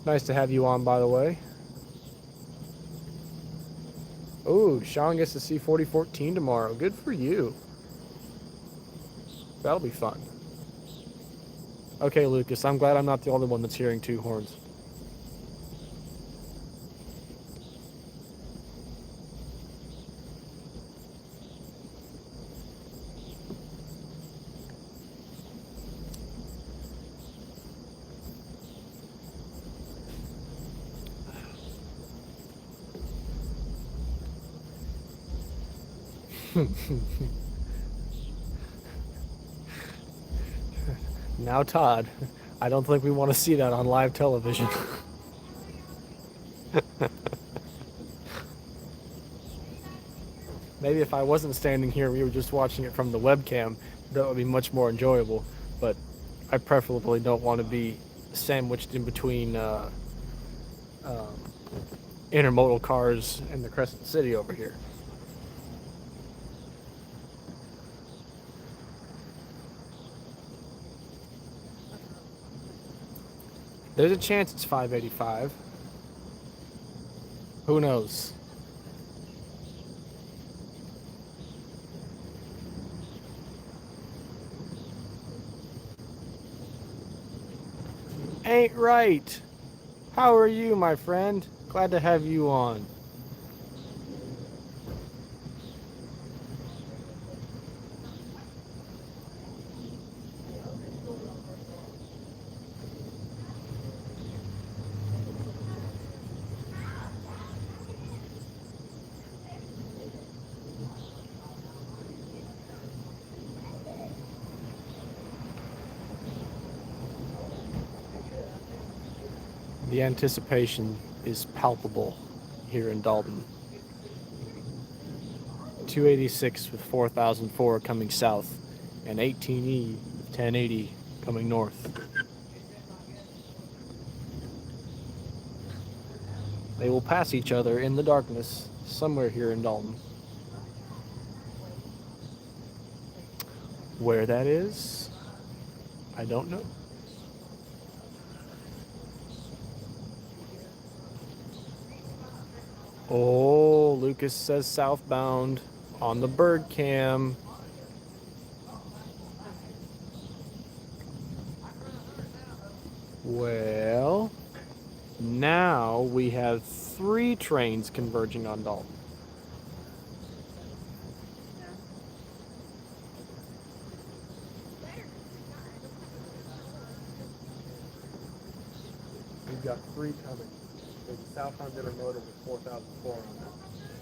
Nice to have you on, by the way. Oh, Sean gets to see 4014 tomorrow. Good for you. That'll be fun. Okay, Lucas, I'm glad I'm not the only one that's hearing two horns. Now, Todd, I don't think we want to see that on live television. Maybe if I wasn't standing here, we were just watching it from the webcam, that would be much more enjoyable. But I preferably don't want to be sandwiched in between intermodal cars and the Crescent City over here. There's a chance it's 585. Who knows? Ain't right. How are you, my friend? Glad to have you on. The anticipation is palpable here in Dalton. 286 with 4004 coming south, and 18E with 1080 coming north. They will pass each other in the darkness somewhere here in Dalton. Where that is, I don't know. Oh, Lucas says southbound on the bird cam. Well, now we have 3 trains converging on Dalton. We've got 3 coming. There's a southbound intermodal with 4004 on it.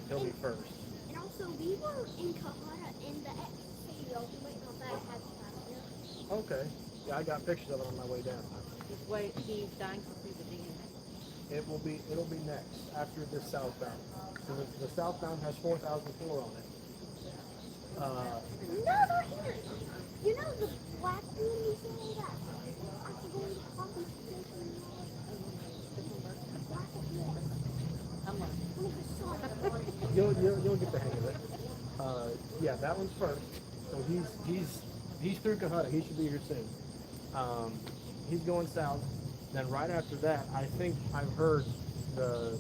He'll be first. And also, we were in Kahana in the studio. We waiting on that happy passenger. Okay. Yeah, I got pictures of it on my way down. Just wait, he's dying to see the DNA. It'll be next after this southbound. So the southbound has 4004 on it. No, not here. You know the black one you said that after going to Coffee Station? Black one. I'm like, You'll get the hang of it. Yeah, that one's first. So he's through Kahuna. He should be here soon. He's going south. Then right after that, I think I've heard the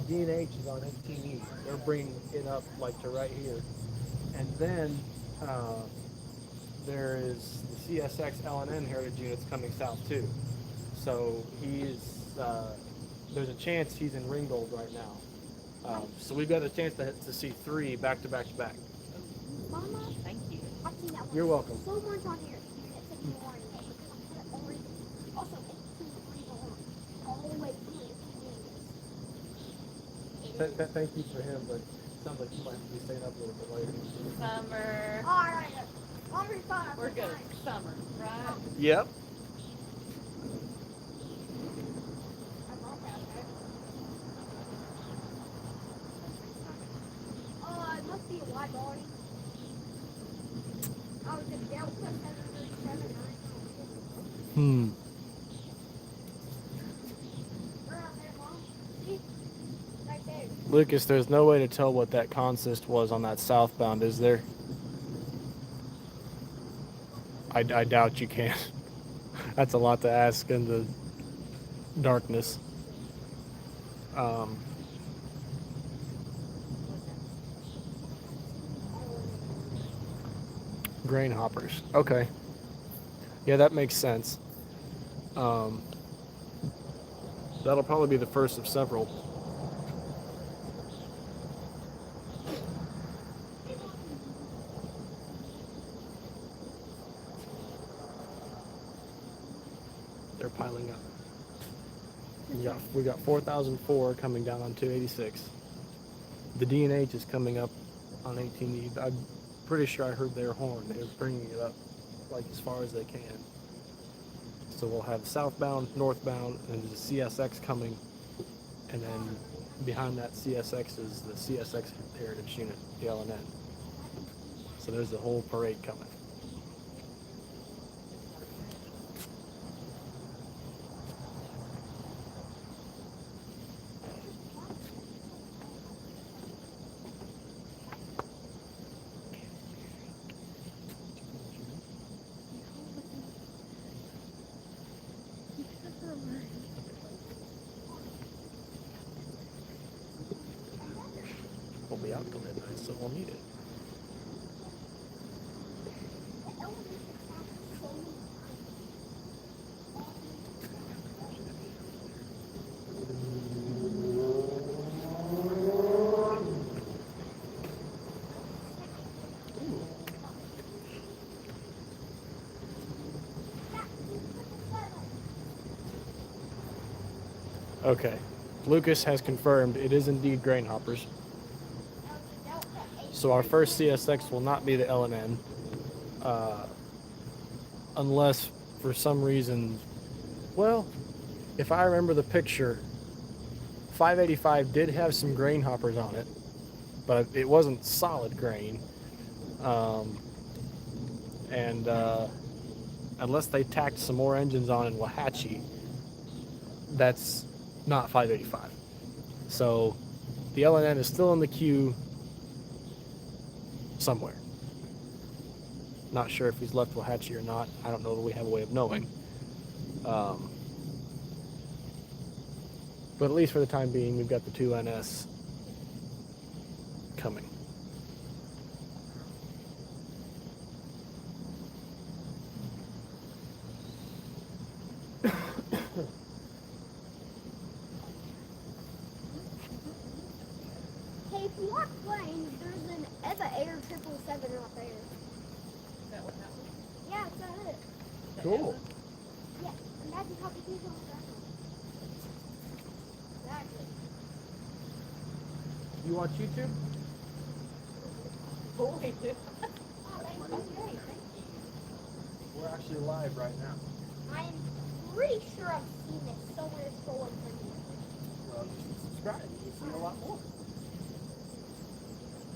D&H is on 18E. They're bringing it up like to right here. And then there is the CSX LNN Heritage Units coming south too. So there's a chance he's in Ringgold right now. So we've got a chance to see 3 back to back to back. Mama, thank you. watching that one. You're welcome. So orange on here. It said orange. Also, 18 orange all the way Thank you for him, but it sounds like you might be staying up a little bit later. Summer. Alright. I'm fine. We're good. Summer, right? Yep. It must be a wide body. Oh, it's a Delton 737. Hmm. We're out there, Mom. See? Right there. Lucas, there's no way to tell what that consist was on that southbound, is there? I doubt you can. That's a lot to ask in the darkness. Grain hoppers. Okay. Yeah, that makes sense. That'll probably be the first of several. They're piling up. We got 4004 coming down on 286. The D&H is coming up on 18E. I'm pretty sure I heard their horn. They're bringing it up like as far as they can. So we'll have southbound, northbound, and there's a CSX coming, and then behind that CSX is the CSX Heritage Unit, the LNN. So there's a whole parade coming. We'll be out till midnight, so we'll need it. Okay, Lucas has confirmed it is indeed grain hoppers. So our first CSX will not be the LNN, unless for some reason, well, if I remember the picture, 585 did have some grain hoppers on it, but it wasn't solid grain. And unless they tacked some more engines on in Wauhatchie, that's not 585. So the LNN is still in the queue somewhere. Not sure if he's left Wauhatchie or not. I don't know that we have a way of knowing. But at least for the time being, we've got the 2NS coming. Hey, if you watch planes, there's an Eva Air 777 right there. Is that what happened? Yeah, it's right there. Cool. Yeah, imagine how many people on that. Exactly. You watch YouTube? Oh, we do. Oh, okay, thank you. We're actually live right now. I am pretty sure I've seen it somewhere stolen from you. Well, you should subscribe. You see a lot more.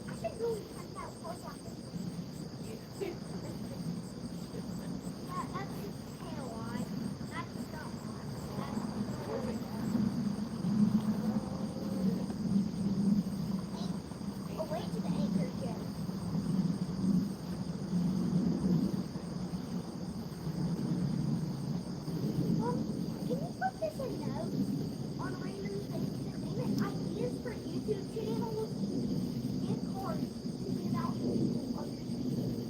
I should really find out what's on this. That's just tail line. That's the stop line. Oh, wait to the anchor, yeah. Can you put this in notes on random things to name it? Ideas for YouTube channels and cards to give out to people on YouTube.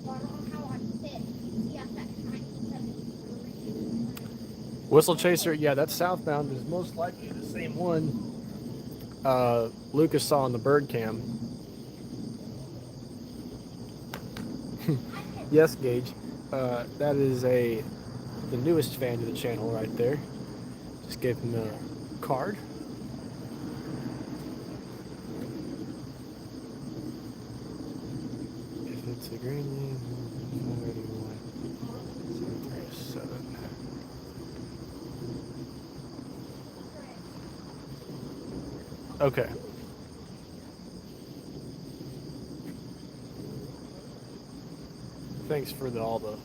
I don't know how I fit CSX 977. Whistle Chaser, yeah, that southbound is most likely the same one Lucas saw on the bird cam. Yes, Gage. That is the newest fan to the channel right there. Just gave him a card. to Greenland, 581, 737. Okay. Thanks for all the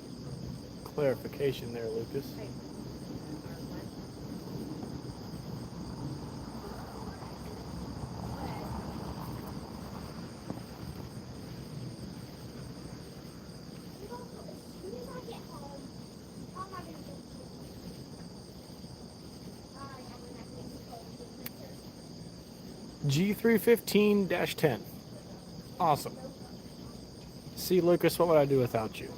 clarification there, Lucas. G315-10. Awesome. See, Lucas, what would I do without you?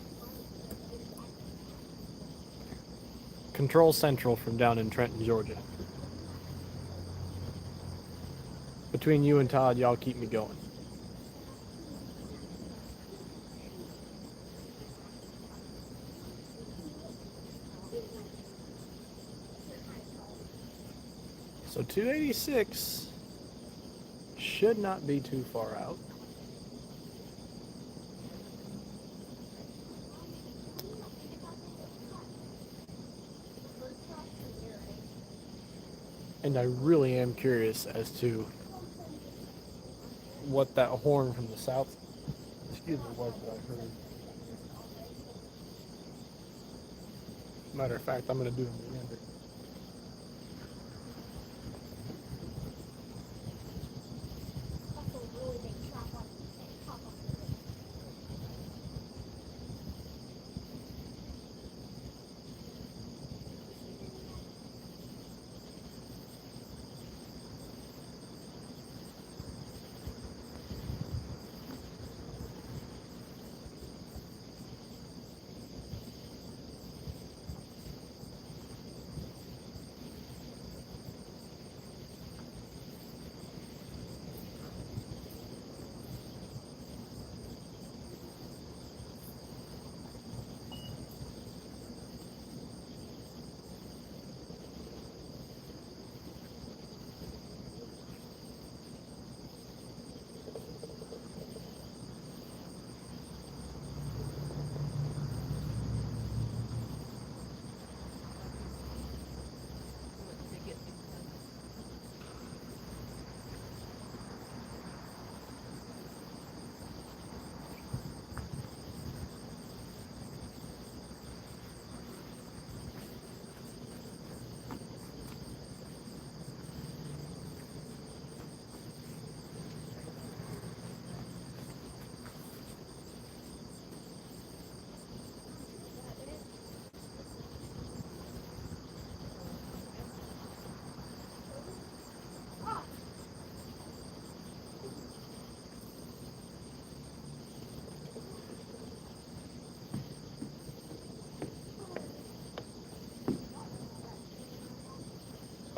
Control Central from down in Trenton, Georgia. Between you and Todd, y'all keep me going. So 286 should not be too far out. And I really am curious as to what that horn from the south, excuse me, was that I heard. Matter of fact, I'm going to do a meander.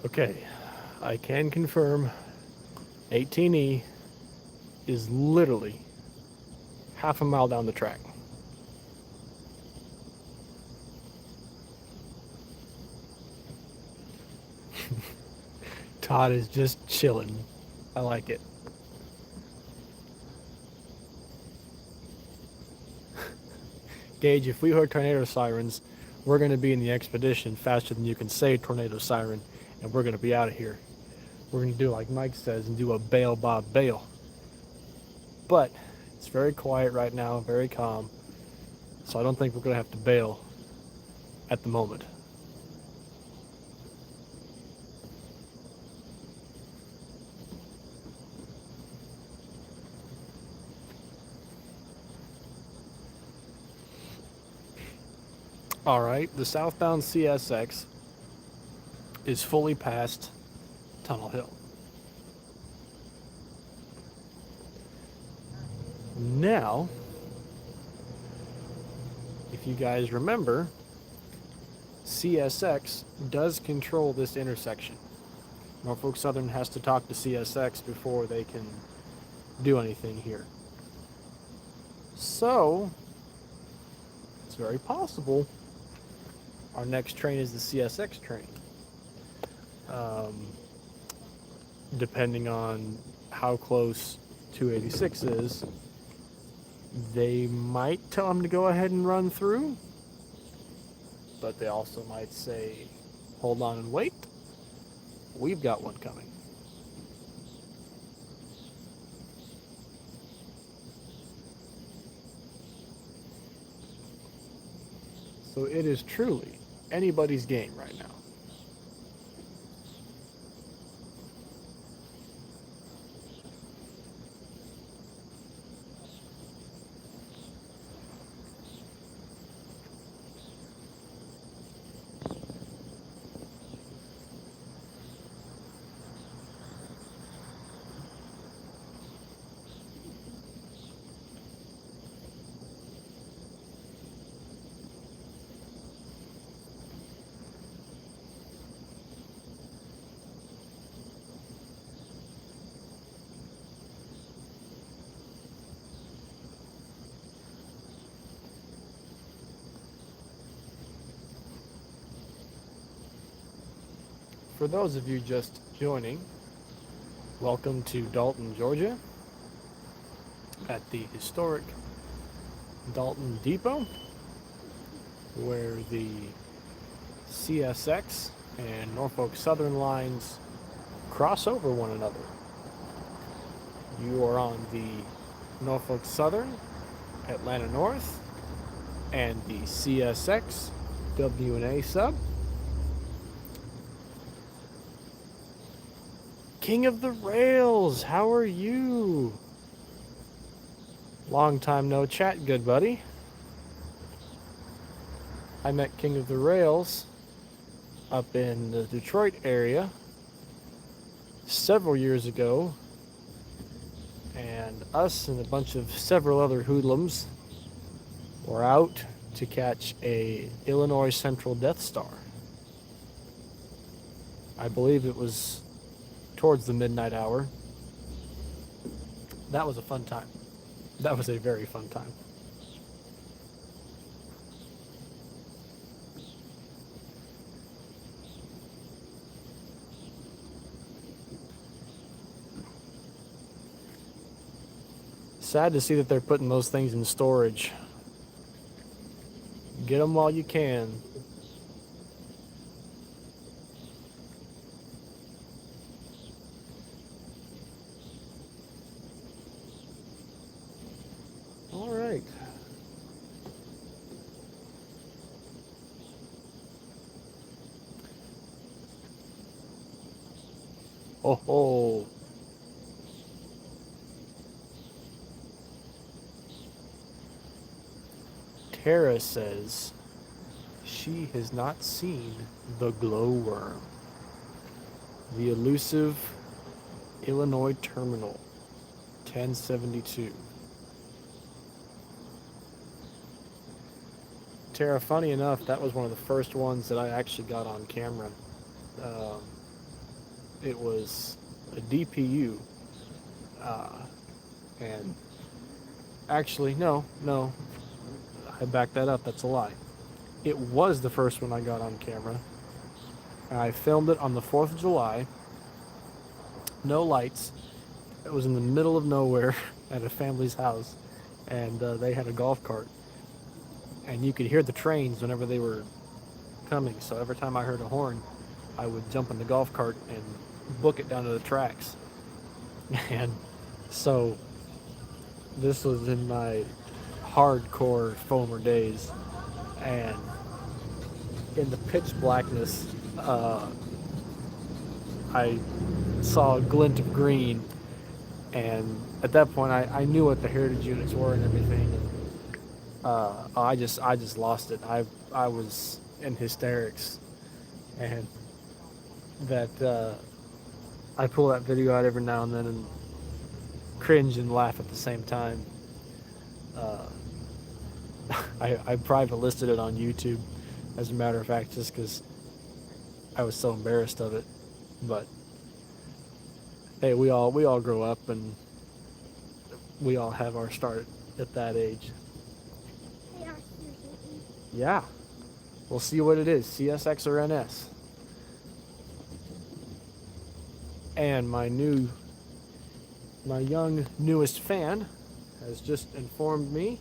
Okay, I can confirm 18E is literally half a mile down the track. Todd is just chilling. I like it. Gage, if we heard tornado sirens, we're going to be in the expedition faster than you can say tornado siren, and we're going to be out of here. We're going to do like Mike says and do a bail, Bob, bail. But it's very quiet right now, very calm, so I don't think we're going to have to bail at the moment. All right, the southbound CSX is fully past Tunnel Hill. Now, if you guys remember, CSX does control this intersection. Norfolk Southern has to talk to CSX before they can do anything here. So, it's very possible our next train is the CSX train. Depending on how close 286 is They might tell him to go ahead and run through, but they also might say, hold on and wait. We've got one coming. So it is truly anybody's game right now. For those of you just joining, welcome to Dalton, Georgia, at the historic Dalton Depot, where the CSX and Norfolk Southern lines cross over one another. You are on the Norfolk Southern, Atlanta North, and the CSX W&A sub. King of the Rails, how are you? Long time no chat, good buddy. I met King of the Rails up in the Detroit area several years ago, and us and a bunch of several other hoodlums were out to catch a Illinois Central Death Star. I believe it was towards the midnight hour. That was a fun time. That was a very fun time. Sad to see that they're putting those things in storage. Get them while you can. All right. Oh ho. Tara says she has not seen the glowworm, the elusive Illinois terminal, 1072. Tara, funny enough, that was one of the first ones that I actually got on camera. It was a DPU, and actually, no, I backed that up. That's a lie. It was the first one I got on camera. I filmed it on the 4th of July. No lights. It was in the middle of nowhere at a family's house, and they had a golf cart. And you could hear the trains whenever they were coming. So every time I heard a horn, I would jump in the golf cart and book it down to the tracks. And so this was in my hardcore foamer days, and in the pitch blackness, I saw a glint of green, and at that point I knew what the heritage units were and everything, and I just lost it. I was in hysterics, and that I pull that video out every now and then and cringe and laugh at the same time. I private listed it on YouTube, as a matter of fact, just because I was so embarrassed of it. But hey, we all grow up, and we all have our start at that age. Hey, here's something. Yeah, we'll see what it is, CSX or NS. And my young newest fan has just informed me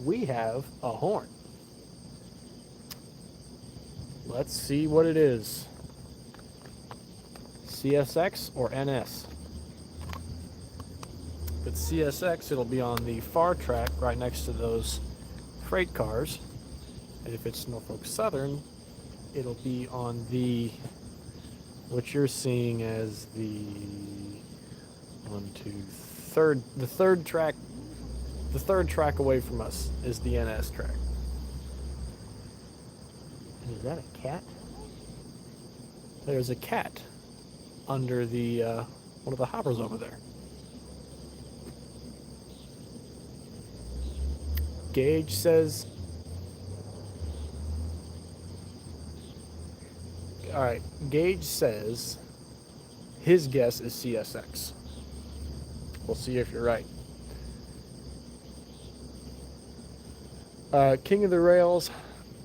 we have a horn. Let's see what it is. CSX or NS? If it's CSX, it'll be on the far track right next to those freight cars. And if it's Norfolk Southern, it'll be on the, what you're seeing as the third track. The third track away from us is the NS track. And is that a cat? There's a cat under the one of the hoppers over there. Gage says, all right, Gage says his guess is CSX. We'll see if you're right. King of the Rails,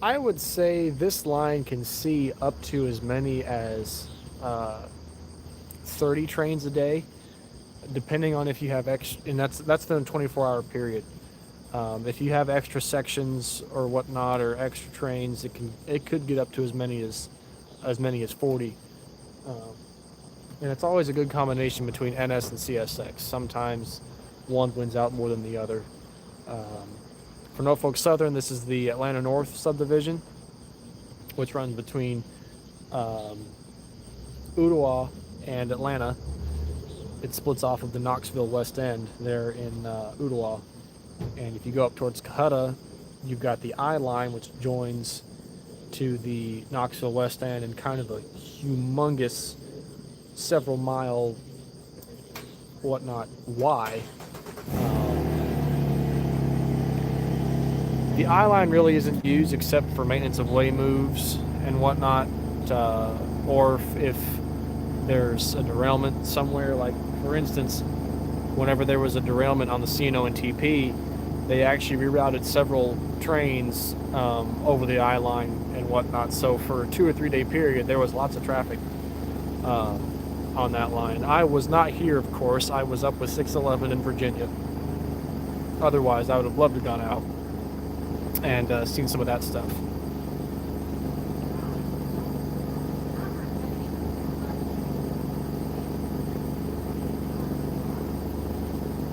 I would say this line can see up to as many as 30 trains a day, depending on if you have extra, and that's in a 24-hour period. If you have extra sections or whatnot, or extra trains, it could get up to as many as 40. And it's always a good combination between NS and CSX. Sometimes one wins out more than the other. For Norfolk Southern, this is the Atlanta North subdivision, which runs between Ottawa and Atlanta. It splits off of the Knoxville West End there in Ottawa. And if you go up towards Cohutta, you've got the I line, which joins to the Knoxville West End, and kind of a humongous several mile whatnot Y. The I line really isn't used except for maintenance of way moves and whatnot, or if there's a derailment somewhere. Like, for instance, whenever there was a derailment on the C&O and TP, they actually rerouted several trains over the I line and whatnot. So for a 2 or 3 day period, there was lots of traffic on that line. I was not here, of course. I was up with 611 in Virginia. Otherwise, I would have loved to have gone out and seen some of that stuff.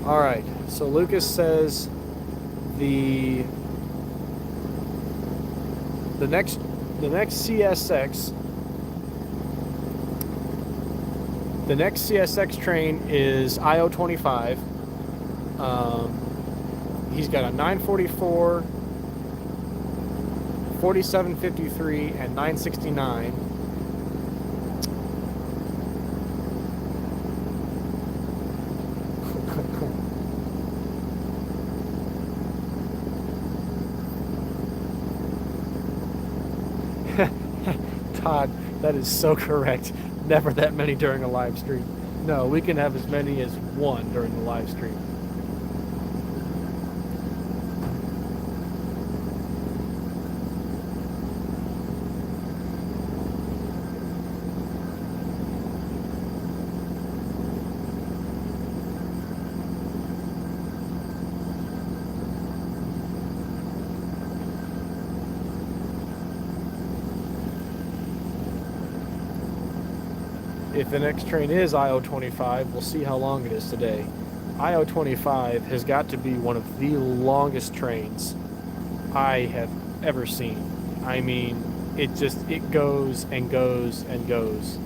All right, so Lucas says the next CSX, the next CSX train is IO25. He's got a 944, 4753, and 969. Todd, that is so correct. Never that many during a live stream. No, we can have as many as one during the live stream. If the next train is IO25, we'll see how long it is today. IO25 has got to be one of the longest trains I have ever seen. I mean, it goes and goes and goes.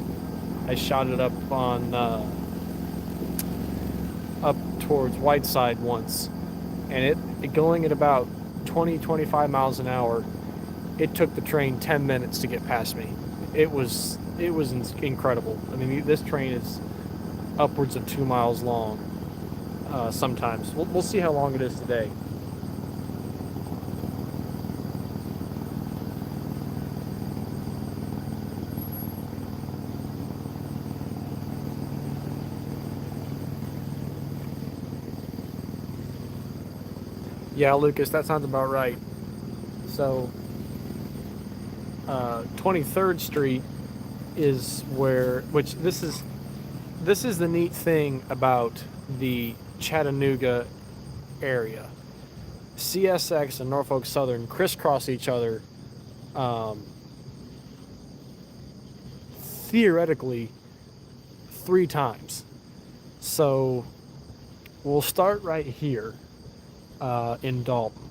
I shot it up on up towards Whiteside once, and it going at about 20-25 miles an hour. It took the train 10 minutes to get past me. It was incredible. I mean, this train is upwards of 2 miles long. Sometimes we'll see how long it is today. Yeah, Lucas, that sounds about right. So 23rd Street is where, which this is the neat thing about the Chattanooga area. CSX and Norfolk Southern crisscross each other, theoretically 3 times. So we'll start right here in Dalton.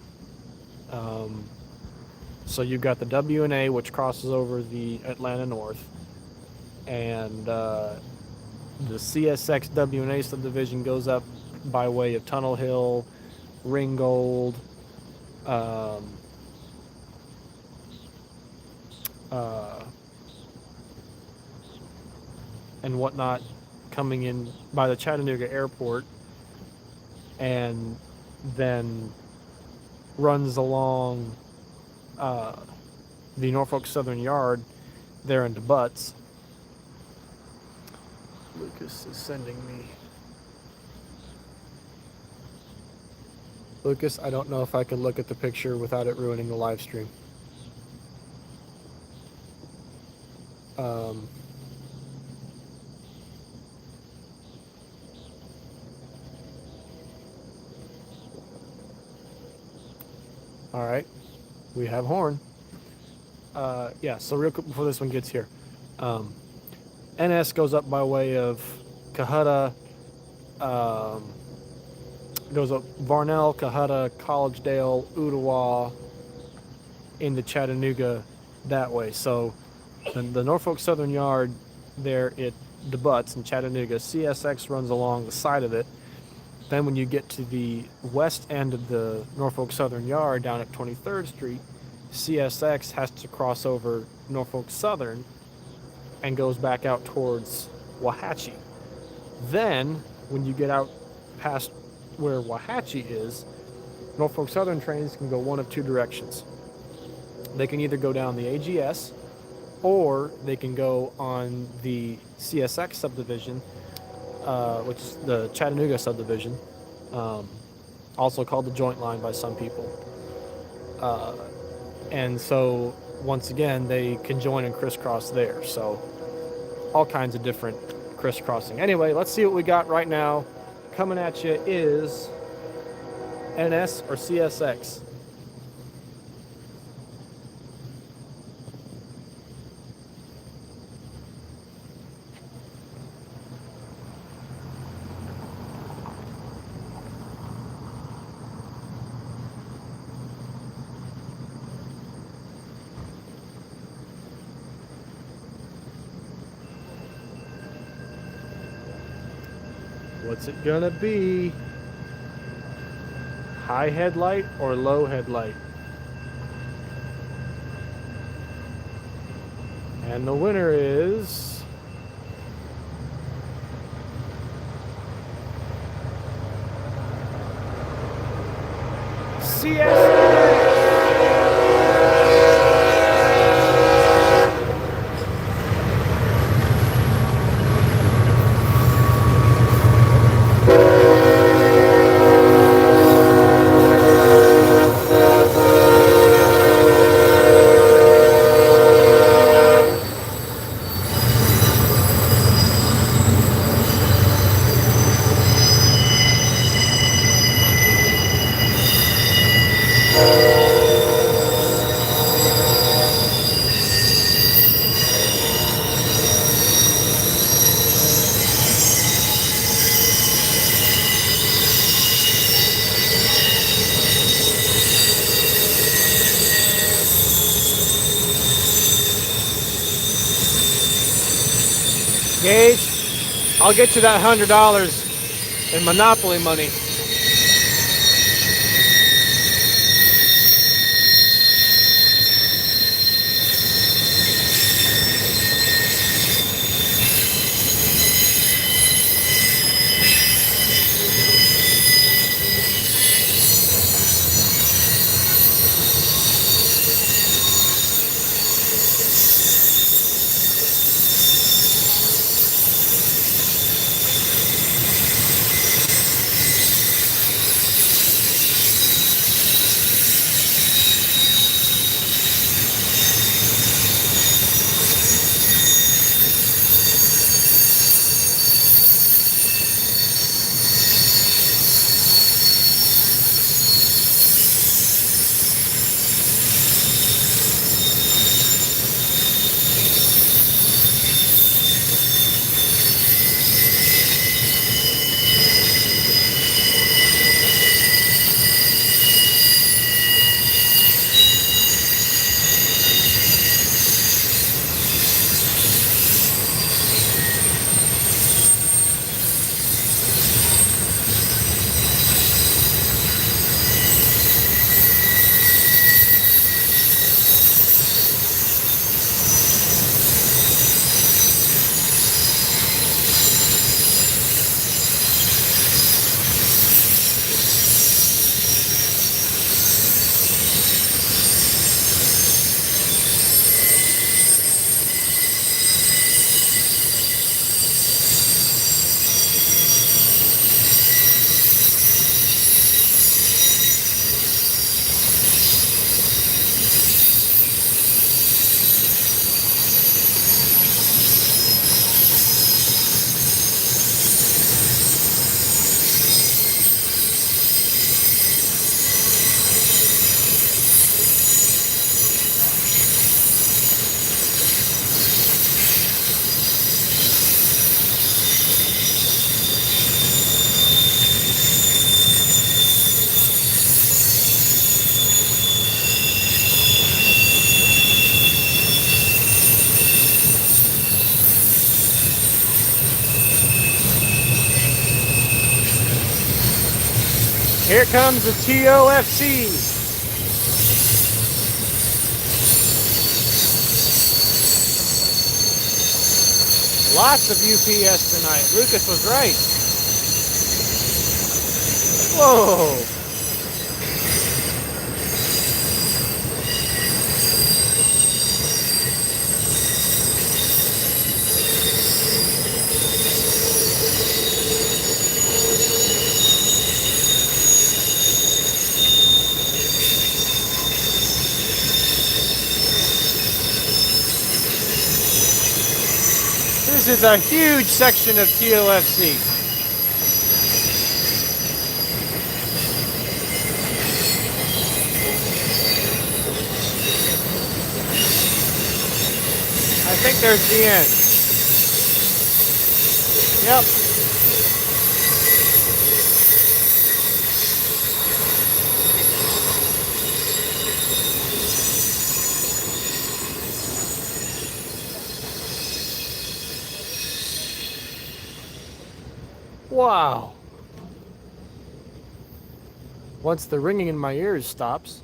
So you've got the W&A, which crosses over the Atlanta North, and the CSX W&A subdivision goes up by way of Tunnel Hill, Ringgold, and whatnot, coming in by the Chattanooga airport, and then runs along the Norfolk Southern Yard there into Butts. Lucas is sending me. Lucas, I don't know if I can look at the picture without it ruining the live stream. All right, we have horn. Yeah, so real quick before this one gets here, NS goes up by way of Cohutta, goes up Varnell, Cohutta, Collegedale, Ottawa, into Chattanooga that way. So the Norfolk Southern Yard there at the Butts in Chattanooga, CSX runs along the side of it. Then when you get to the west end of the Norfolk Southern Yard down at 23rd Street, CSX has to cross over Norfolk Southern and goes back out towards Wauhatchie. Then, when you get out past where Wauhatchie is, Norfolk Southern trains can go one of 2 directions. They can either go down the AGS, or they can go on the CSX subdivision, which is the Chattanooga subdivision, also called the Joint Line by some people. And so, once again, they can join and crisscross there. So, all kinds of different crisscrossing. Anyway, let's see what we got right now. Coming at you is NS or CSX. What's it gonna be? High headlight or low headlight? And the winner is CSX. Gage, I'll get you that $100 in Monopoly money. Here comes the TOFC. Lots of UPS tonight. Lucas was right. Whoa. This is a huge section of TOFC. I think there's the end. Yep. Wow. Once the ringing in my ears stops.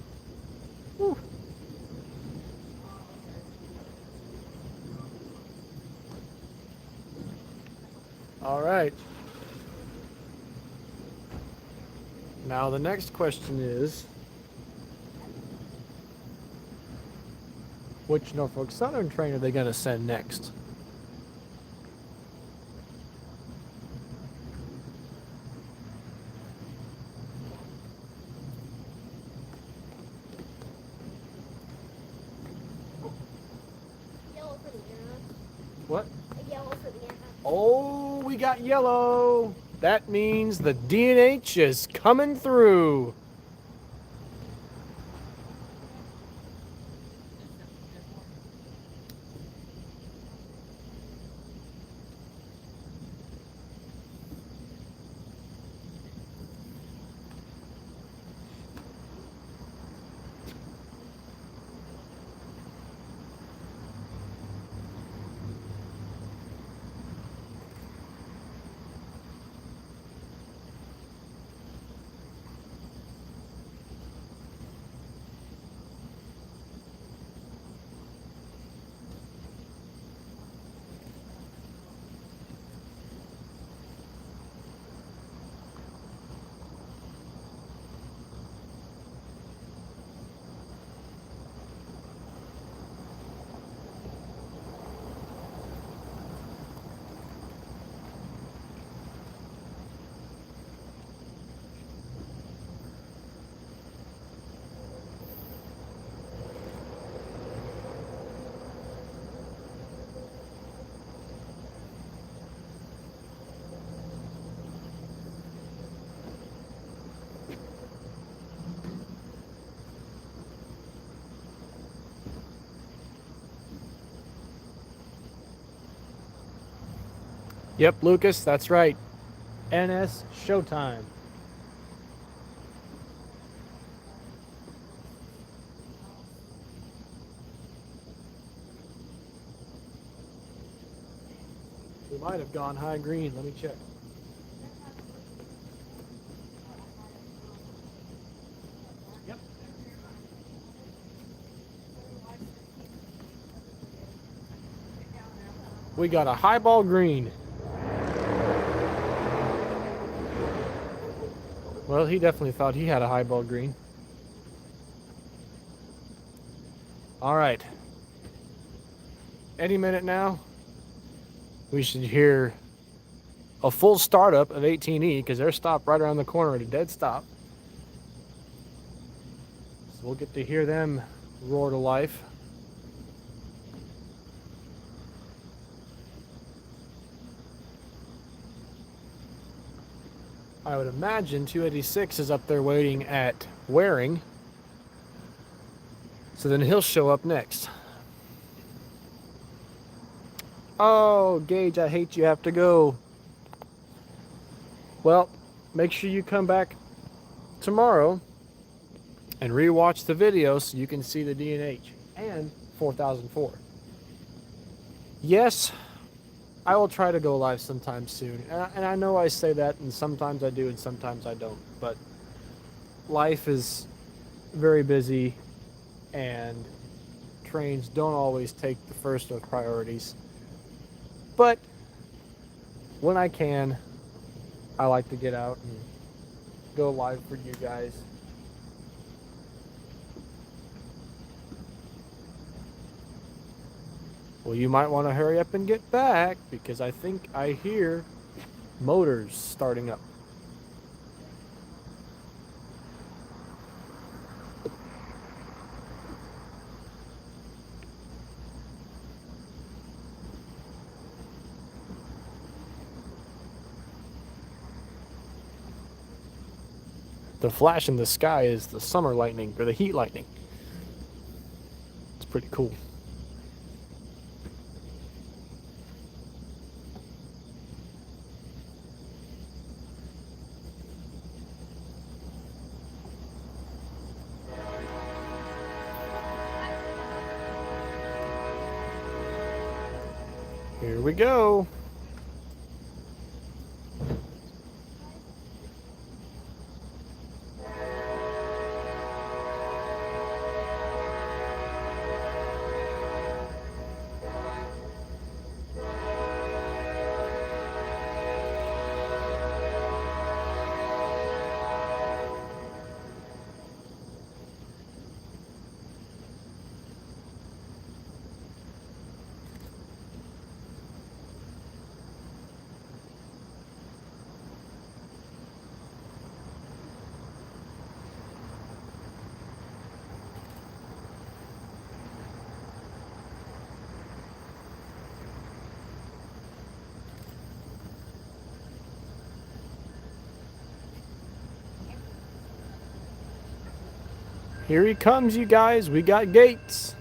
Whew. All right. Now the next question is, which Norfolk Southern train are they going to send next? Yellow for the end. What? Yellow for the end. Oh, we got yellow. That means the D&H is coming through. Yep, Lucas, that's right. NS Showtime. We might have gone high green. Let me check. Yep. We got a highball green. Well, he definitely thought he had a highball green. All right. Any minute now, we should hear a full startup of 18E because they're stopped right around the corner at a dead stop. So we'll get to hear them roar to life. I would imagine 286 is up there waiting at Waring. So then he'll show up next. Oh, Gage, I hate you have to go. Well, make sure you come back tomorrow and rewatch the video so you can see the D&H and 4004. Yes, I will try to go live sometime soon. And I know I say that, and sometimes I do and sometimes I don't. But life is very busy and trains don't always take the first of priorities. But when I can, I like to get out and go live for you guys. Well, you might want to hurry up and get back because I think I hear motors starting up. The flash in the sky is the summer lightning or the heat lightning. It's pretty cool. Here we go. Here he comes, you guys. We got gates.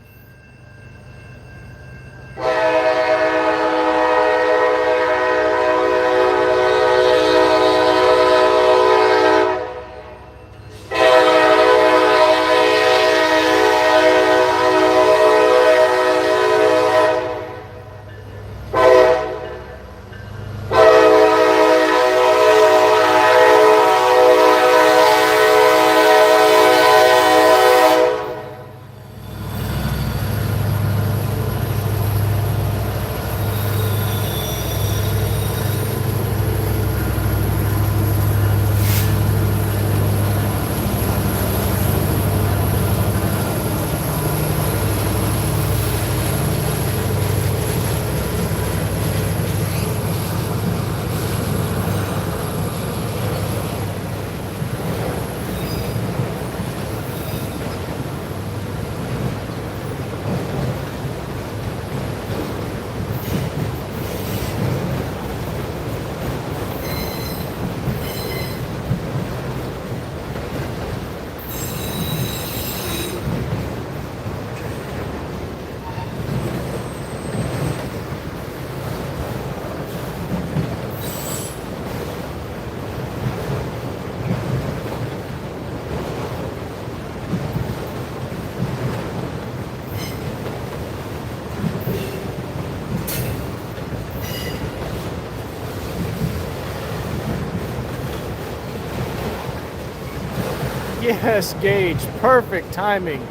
Yes, Gage, perfect timing.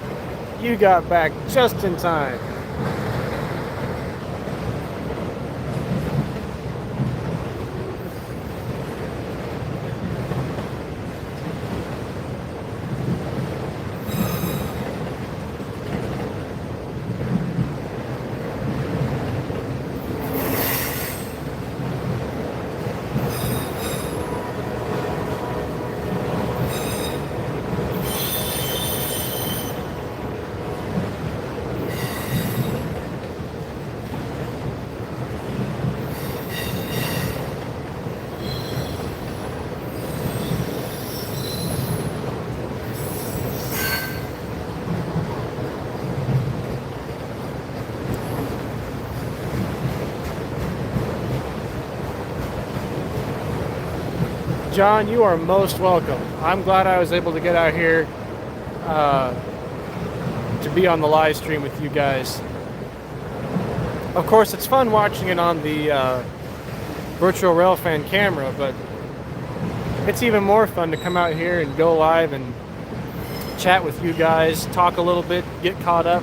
You got back just in time. John, you are most welcome. I'm glad I was able to get out here to be on the live stream with you guys. Of course, it's fun watching it on the virtual Railfan camera, but it's even more fun to come out here and go live and chat with you guys, talk a little bit, get caught up.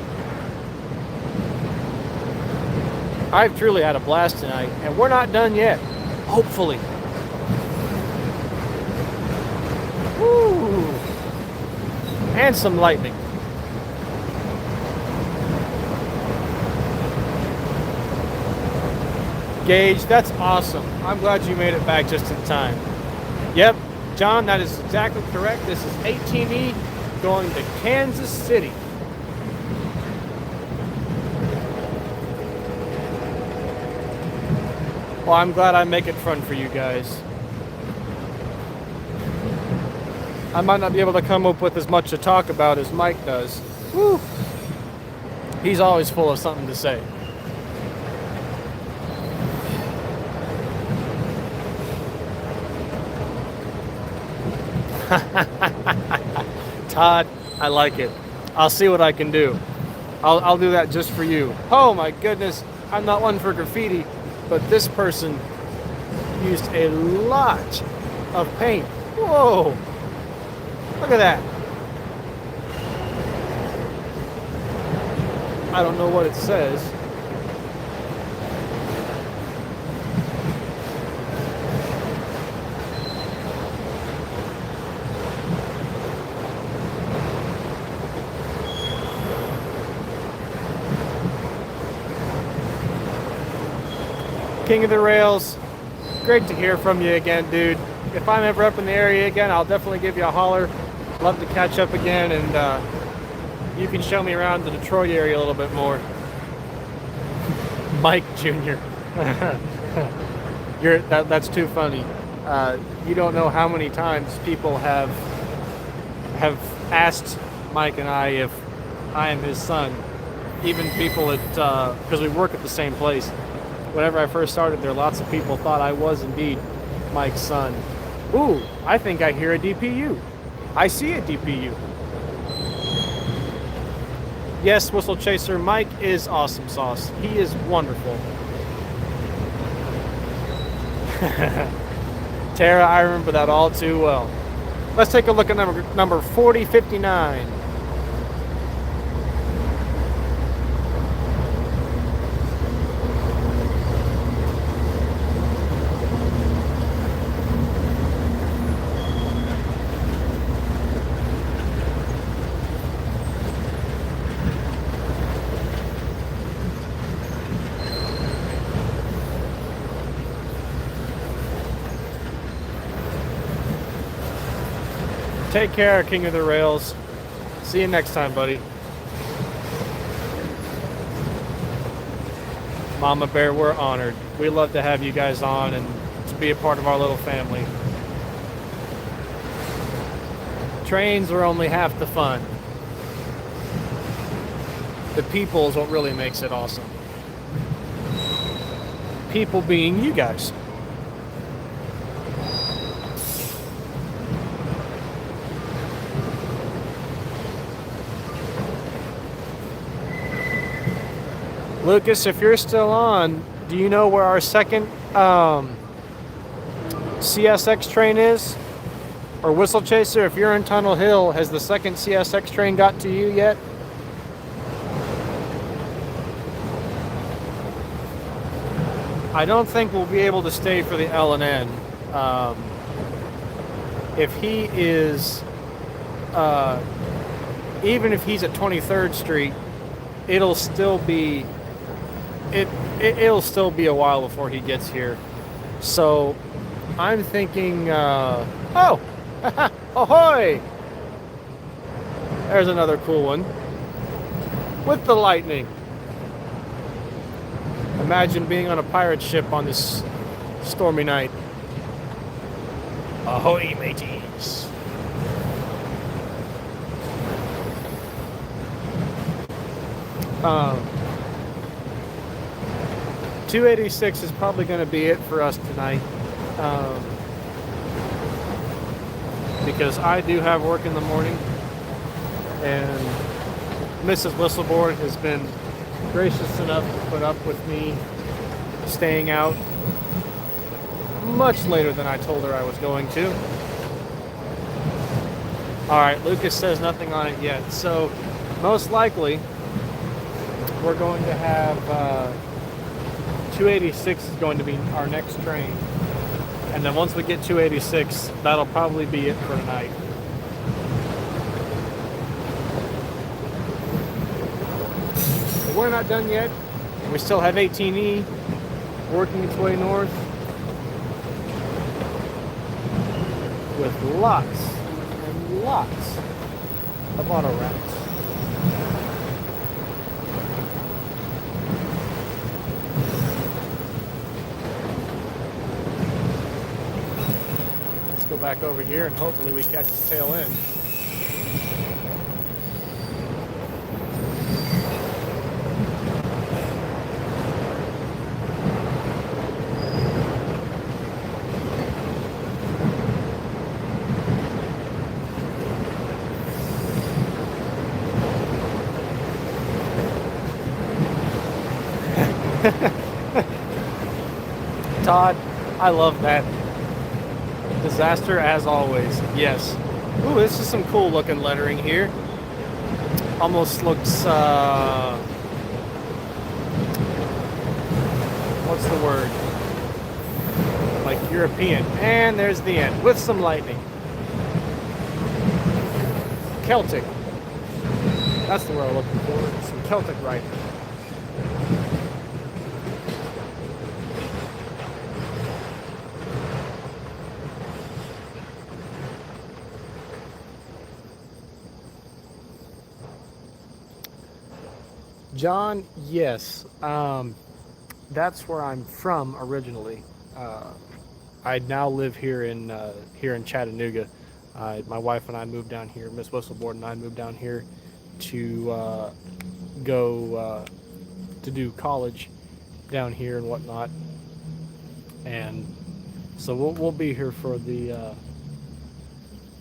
I've truly had a blast tonight, and we're not done yet. Hopefully. Woo! And some lightning. Gage, that's awesome. I'm glad you made it back just in time. Yep, John, that is exactly correct. This is 18E going to Kansas City. Well, I'm glad I make it fun for you guys. I might not be able to come up with as much to talk about as Mike does. Woo! He's always full of something to say. Todd, I like it. I'll see what I can do. I'll do that just for you. Oh my goodness, I'm not one for graffiti, but this person used a lot of paint. Whoa! Look at that. I don't know what it says. King of the Rails, great to hear from you again, dude. If I'm ever up in the area again, I'll definitely give you a holler. Love to catch up again, and you can show me around the Detroit area a little bit more. Mike Jr. That's too funny. You don't know how many times people have asked Mike and I if I am his son. Even people at because we work at the same place. Whenever I first started there, lots of people thought I was indeed Mike's son. Ooh, I think I hear a DPU. I see a DPU. Yes, Whistle Chaser, Mike is awesome sauce. He is wonderful. Tara, I remember that all too well. Let's take a look at number 4059. Take care, King of the Rails. See you next time, buddy. Mama Bear, we're honored. We love to have you guys on and to be a part of our little family. Trains are only half the fun. The people is what really makes it awesome. People being you guys. Lucas, if you're still on, do you know where our second CSX train is? Or Whistle Chaser, if you're in Tunnel Hill, has the second CSX train got to you yet? I don't think we'll be able to stay for the L&N. If he is, even if he's at 23rd Street, it'll still be it'll still be a while before he gets here. So I'm thinking, oh, ahoy! There's another cool one with the lightning. Imagine being on a pirate ship on this stormy night. Ahoy, mateys! 286 is probably going to be it for us tonight, because I do have work in the morning, and Mrs. Whistleboard has been gracious enough to put up with me staying out much later than I told her I was going to. All right, Lucas says nothing on it yet. So most likely we're going to have 286 is going to be our next train. And then once we get 286, that'll probably be it for tonight. But we're not done yet. We still have 18E working its way north with lots and lots of auto routes. Let's go back over here and hopefully we catch the tail end. Todd, I love that. Disaster as always. Yes. Ooh, this is some cool looking lettering here. Almost looks, what's the word? Like European. And there's the end with some lightning. Celtic. That's the word I'm looking for. Some Celtic writing. John, yes. That's where I'm from originally. I now live here in Chattanooga. My wife and I moved down here. Miss Whistleboard and I moved down here to go to do college down here and whatnot. And so we'll be here for the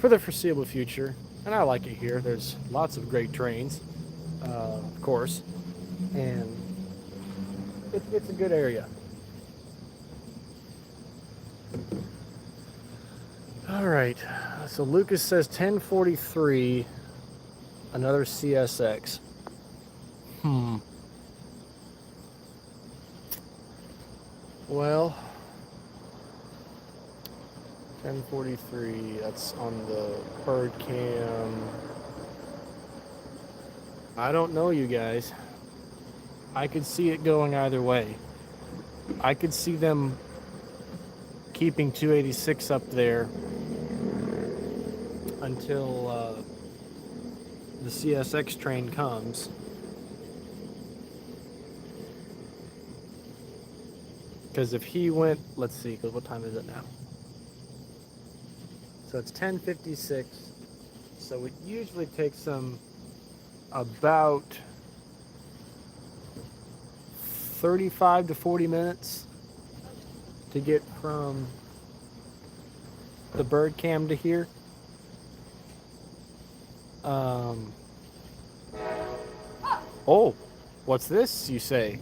foreseeable future. And I like it here. There's lots of great trains, of course. And it's a good area. All right, so Lucas says 1043, another CSX. Well, 1043, that's on the bird cam. I don't know, you guys. I could see it going either way. I could see them keeping 286 up there until the CSX train comes. Because if he went, let's see, because what time is it now? So it's 10:56. So it usually takes them about 35 to 40 minutes to get from the bird cam to here. Oh, what's this, you say?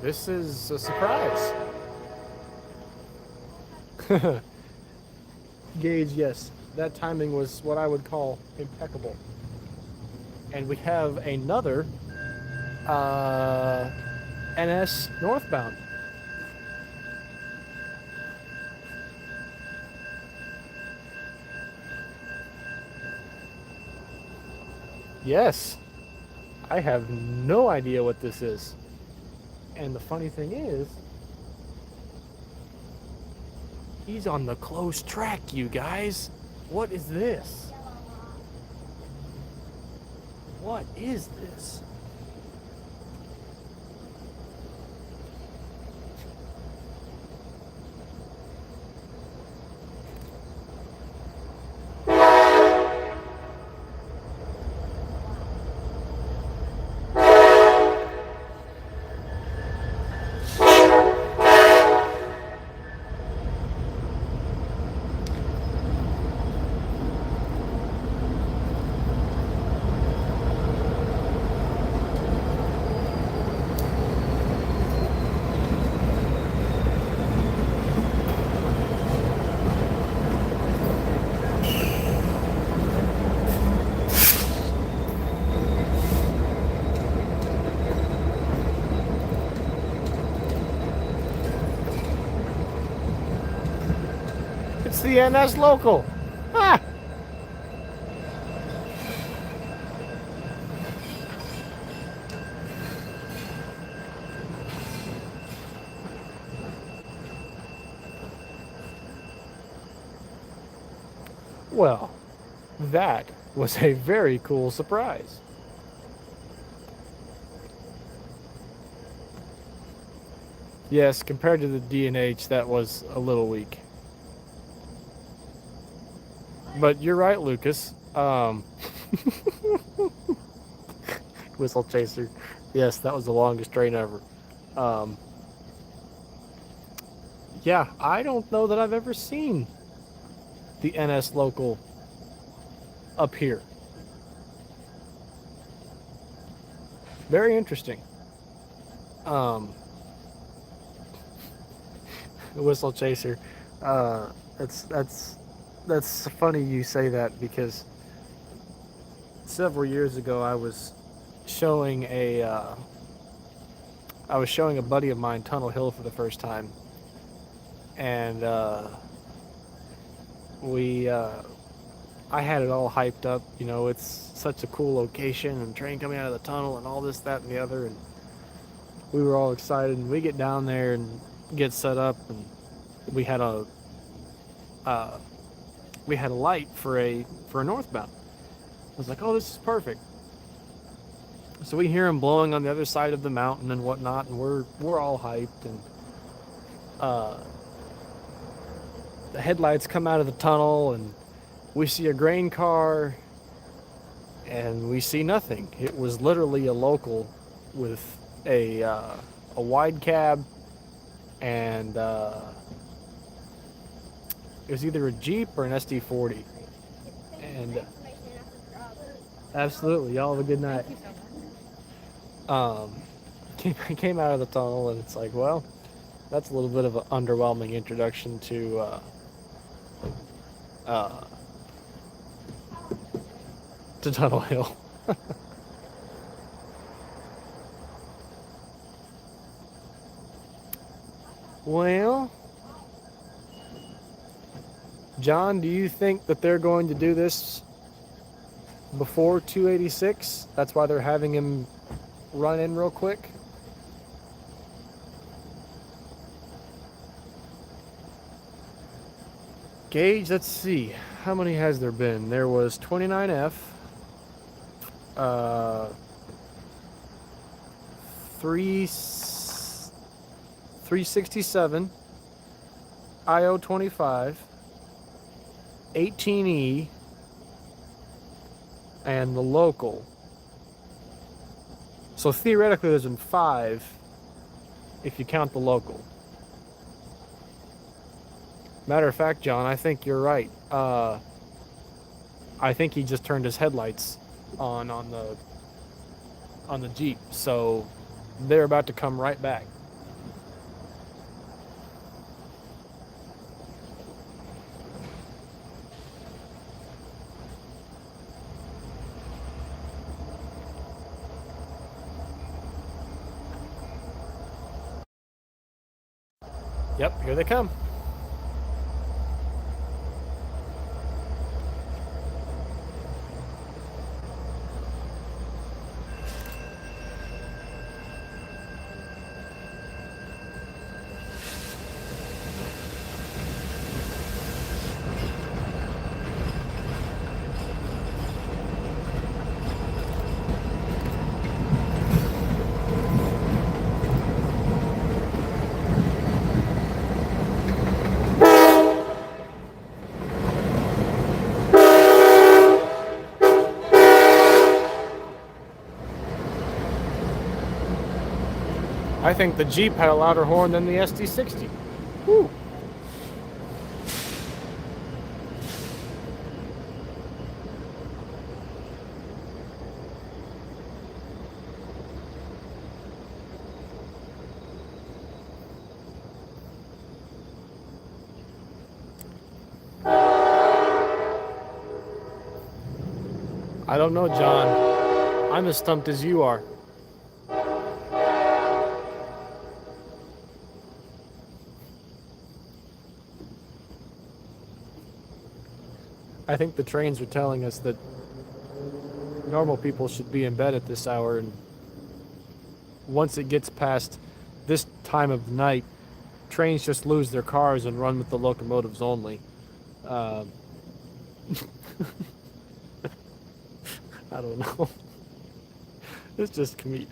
This is a surprise. Gauge, yes. That timing was what I would call impeccable. And we have another NS northbound. Yes. I have no idea what this is. And the funny thing is, he's on the closed track, you guys. What is this? What is this? It's the NS local. Ah! Well, that was a very cool surprise. Yes, compared to the D&H, that was a little weak. But you're right, Lucas. Whistle chaser. Yes, that was the longest train ever. Um, yeah, I don't know that I've ever seen the NS local up here. Very interesting. Um, Whistle chaser. Uh, that's funny you say that because several years ago showing a I was showing a buddy of mine Tunnel Hill for the first time, and we I had it all hyped up. You know, it's such a cool location and train coming out of the tunnel and all this, that, and the other, and we were all excited. And we get down there and get set up, and we had a uh, we had a light for a northbound. I was like, oh, this is perfect. So we hear him blowing on the other side of the mountain and whatnot, and we're all hyped. And the headlights come out of the tunnel, and we see a grain car, and we see nothing. It was literally a local with a wide cab, and it was either a Jeep or an SD40. And absolutely, y'all have a good night. Thank you so much. Came out of the tunnel, and it's like, well, that's a little bit of an underwhelming introduction to Tunnel Hill. Well, John, do you think that they're going to do this before 286? That's why they're having him run in real quick? Gauge, let's see. How many has there been? There was 29F, 367, IO 25, 18E, and the local. So theoretically there's been 5 if you count the local. Matter of fact, John, I think you're right. I think he just turned his headlights on the Jeep, so they're about to come right back. Yep, here they come. I think the Jeep had a louder horn than the SD60. Whew. I don't know, John. I'm as stumped as you are. I think the trains are telling us that normal people should be in bed at this hour, and once it gets past this time of night, trains just lose their cars and run with the locomotives only. Um, I don't know. It's just comedic.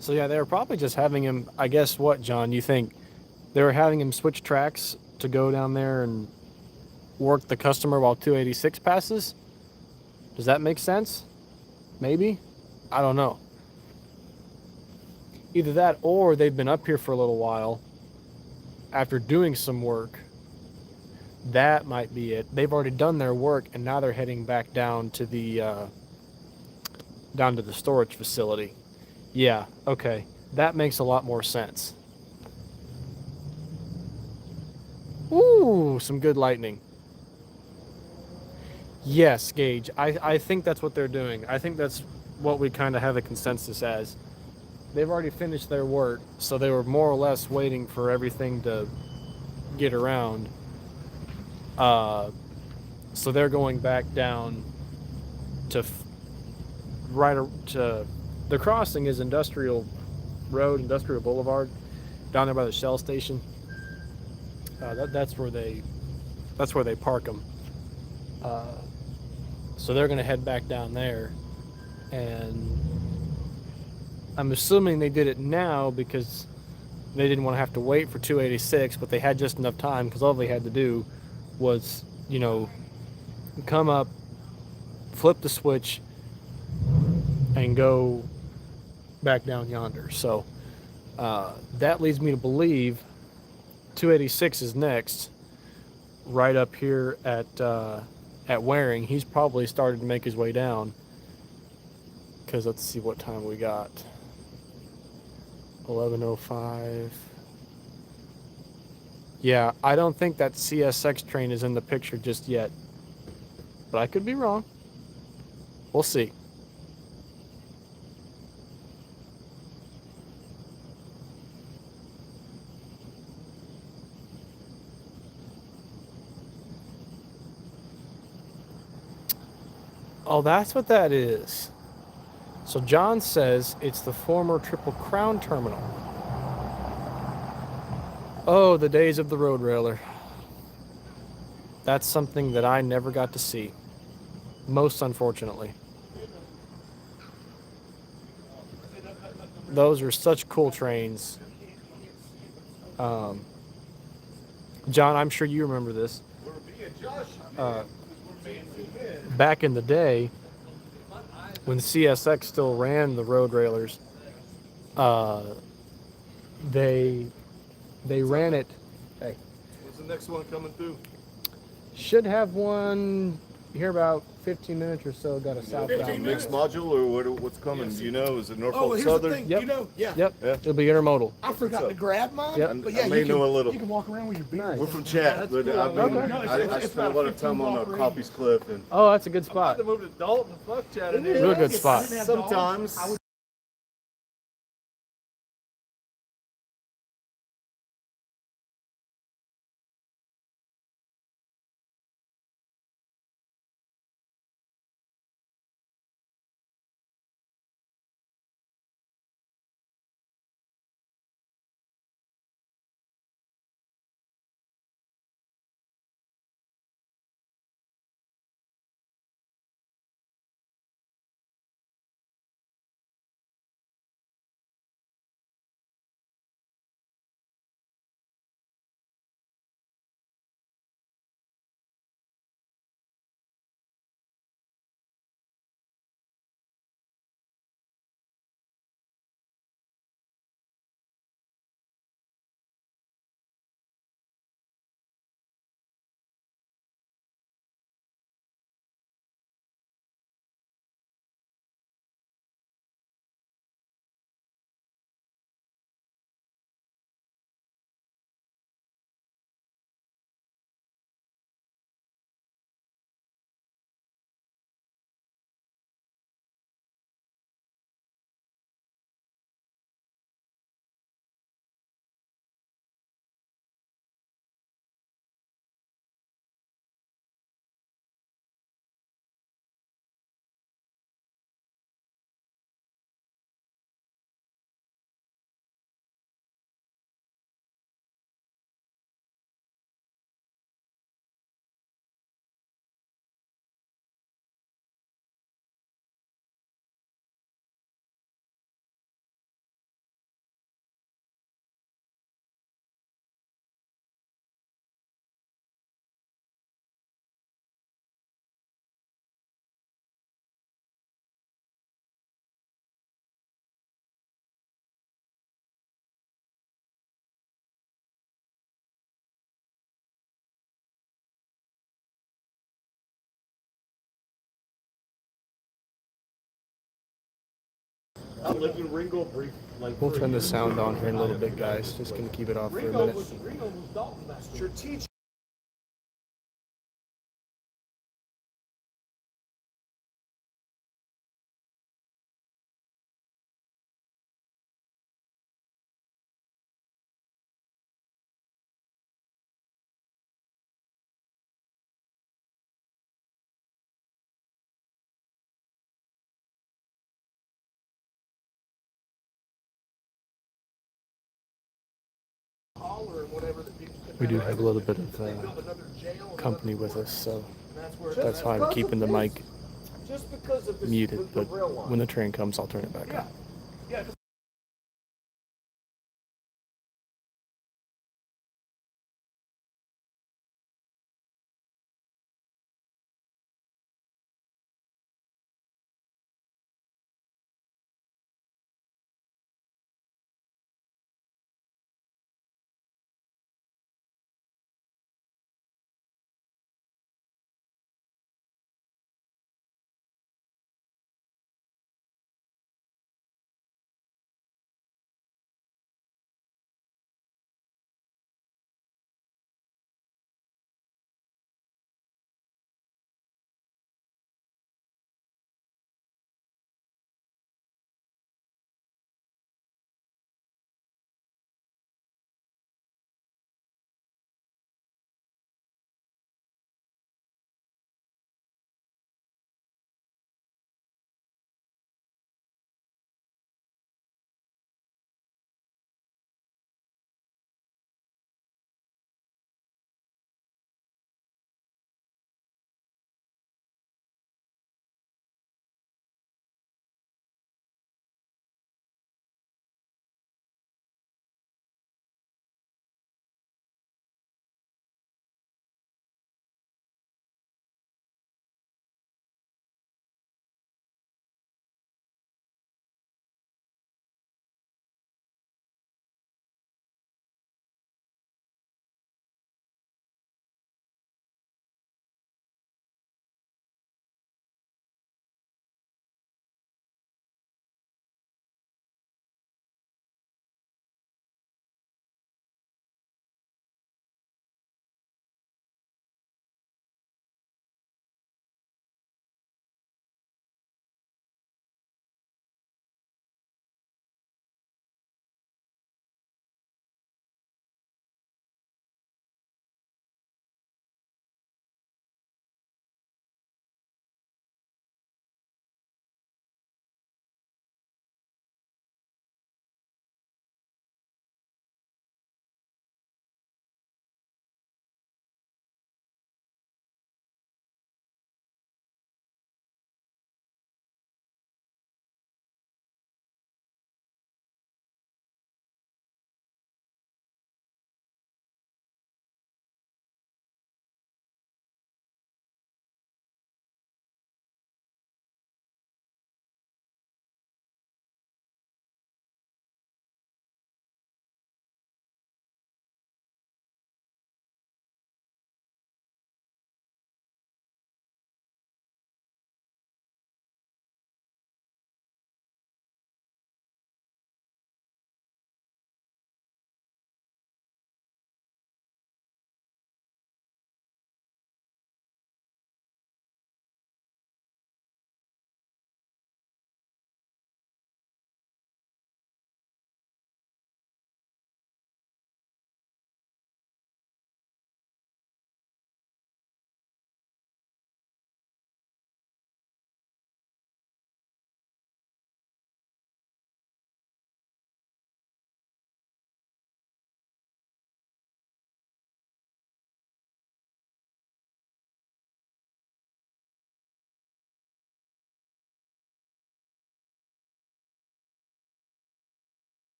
So yeah, they were probably just having him. I guess what, John? You think they were having him switch tracks to go down there and work the customer while 286 passes? Does that make sense? Maybe. I don't know. Either that, or they've been up here for a little while after doing some work. That might be it. They've already done their work, and now they're heading back down to the storage facility. Yeah. Okay. That makes a lot more sense. Ooh, some good lightning. Yes, Gage. I think that's what they're doing. I think that's what we kind of have a consensus as. They've already finished their work, so they were more or less waiting for everything to get around. So they're going back down to to the crossing is Industrial Road, Industrial Boulevard, down there by the Shell station. That's where they park them. So they're going to head back down there, and I'm assuming they did it now because they didn't want to have to wait for 286, but they had just enough time because all they had to do was, come up, flip the switch, and go back down yonder. So that leads me to believe 286 is next, right up here at Waring. He's probably started to make his way down. Because let's see what time we got. 11:05. Yeah, I don't think that CSX train is in the picture just yet. But I could be wrong. We'll see. Oh, that's what that is. So John says it's the former Triple Crown terminal. Oh, the days of the road railer. That's something that I never got to see. Most unfortunately. Those are such cool trains. Um, John, I'm sure you remember this. Back in the day, when CSX still ran the road railers, uh, they ran it. Hey, When's the next one coming through? should have one here about 15 minutes or so. Got a southbound. Mixed module or what's coming? Do you know? Is it Norfolk Oh, here's Southern? the thing. Yep. You know, yeah. Yep. Yeah. It'll be intermodal. I forgot to grab mine. Yep. But yeah, I may you can, know a little. You can walk around with your beer. Nice. We're from Chat, but I mean, Okay. I It's spent a about lot a of time 15 on walk range. Coffee's Cliff, and Oh, that's a good spot. move to Dalton. Fuck Chattanooga. Real good spot. I didn't have dogs. sometimes I would I lived in Ringo brief. Like We'll for a turn the year. sound on here in a little bit, guys. Just gonna keep it off for a minute. Ringo was Dalton back then. Strategic. Or whatever that people could We do never have a little bit They built of another jail, company with us, so and that's why I'm keeping the mic just because of this, muted. the But rail line. when the train comes, I'll turn it back on. Yeah,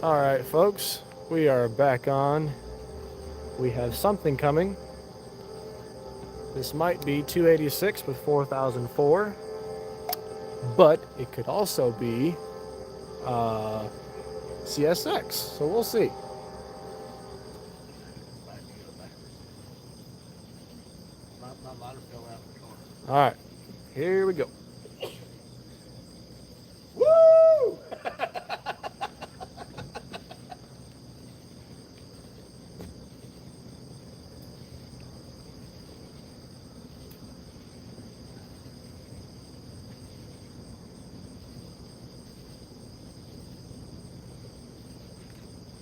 All right, folks, we are back on. We have something coming. This might be 286 with 4004, but it could also be CSX. So we'll see. My lighter fell out of the car. All right, here we go. Woo!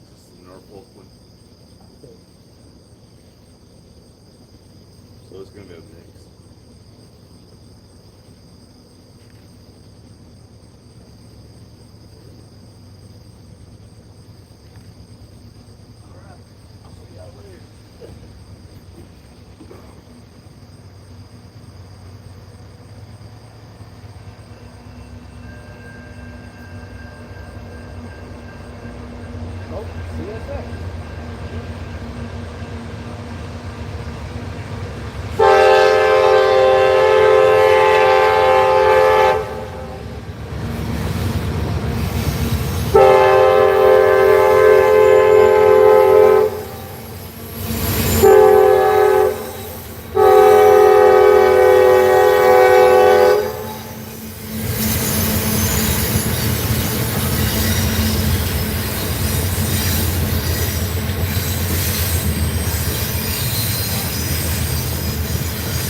This is the Norfolk one. So it's gonna be up next. Oh, CSX.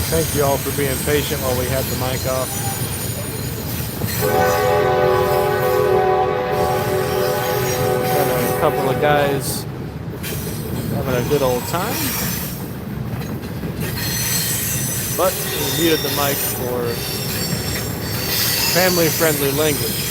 Thank you all for being patient while we had the mic off. Got a couple of guys having a good old time. But we muted the mic for family-friendly language.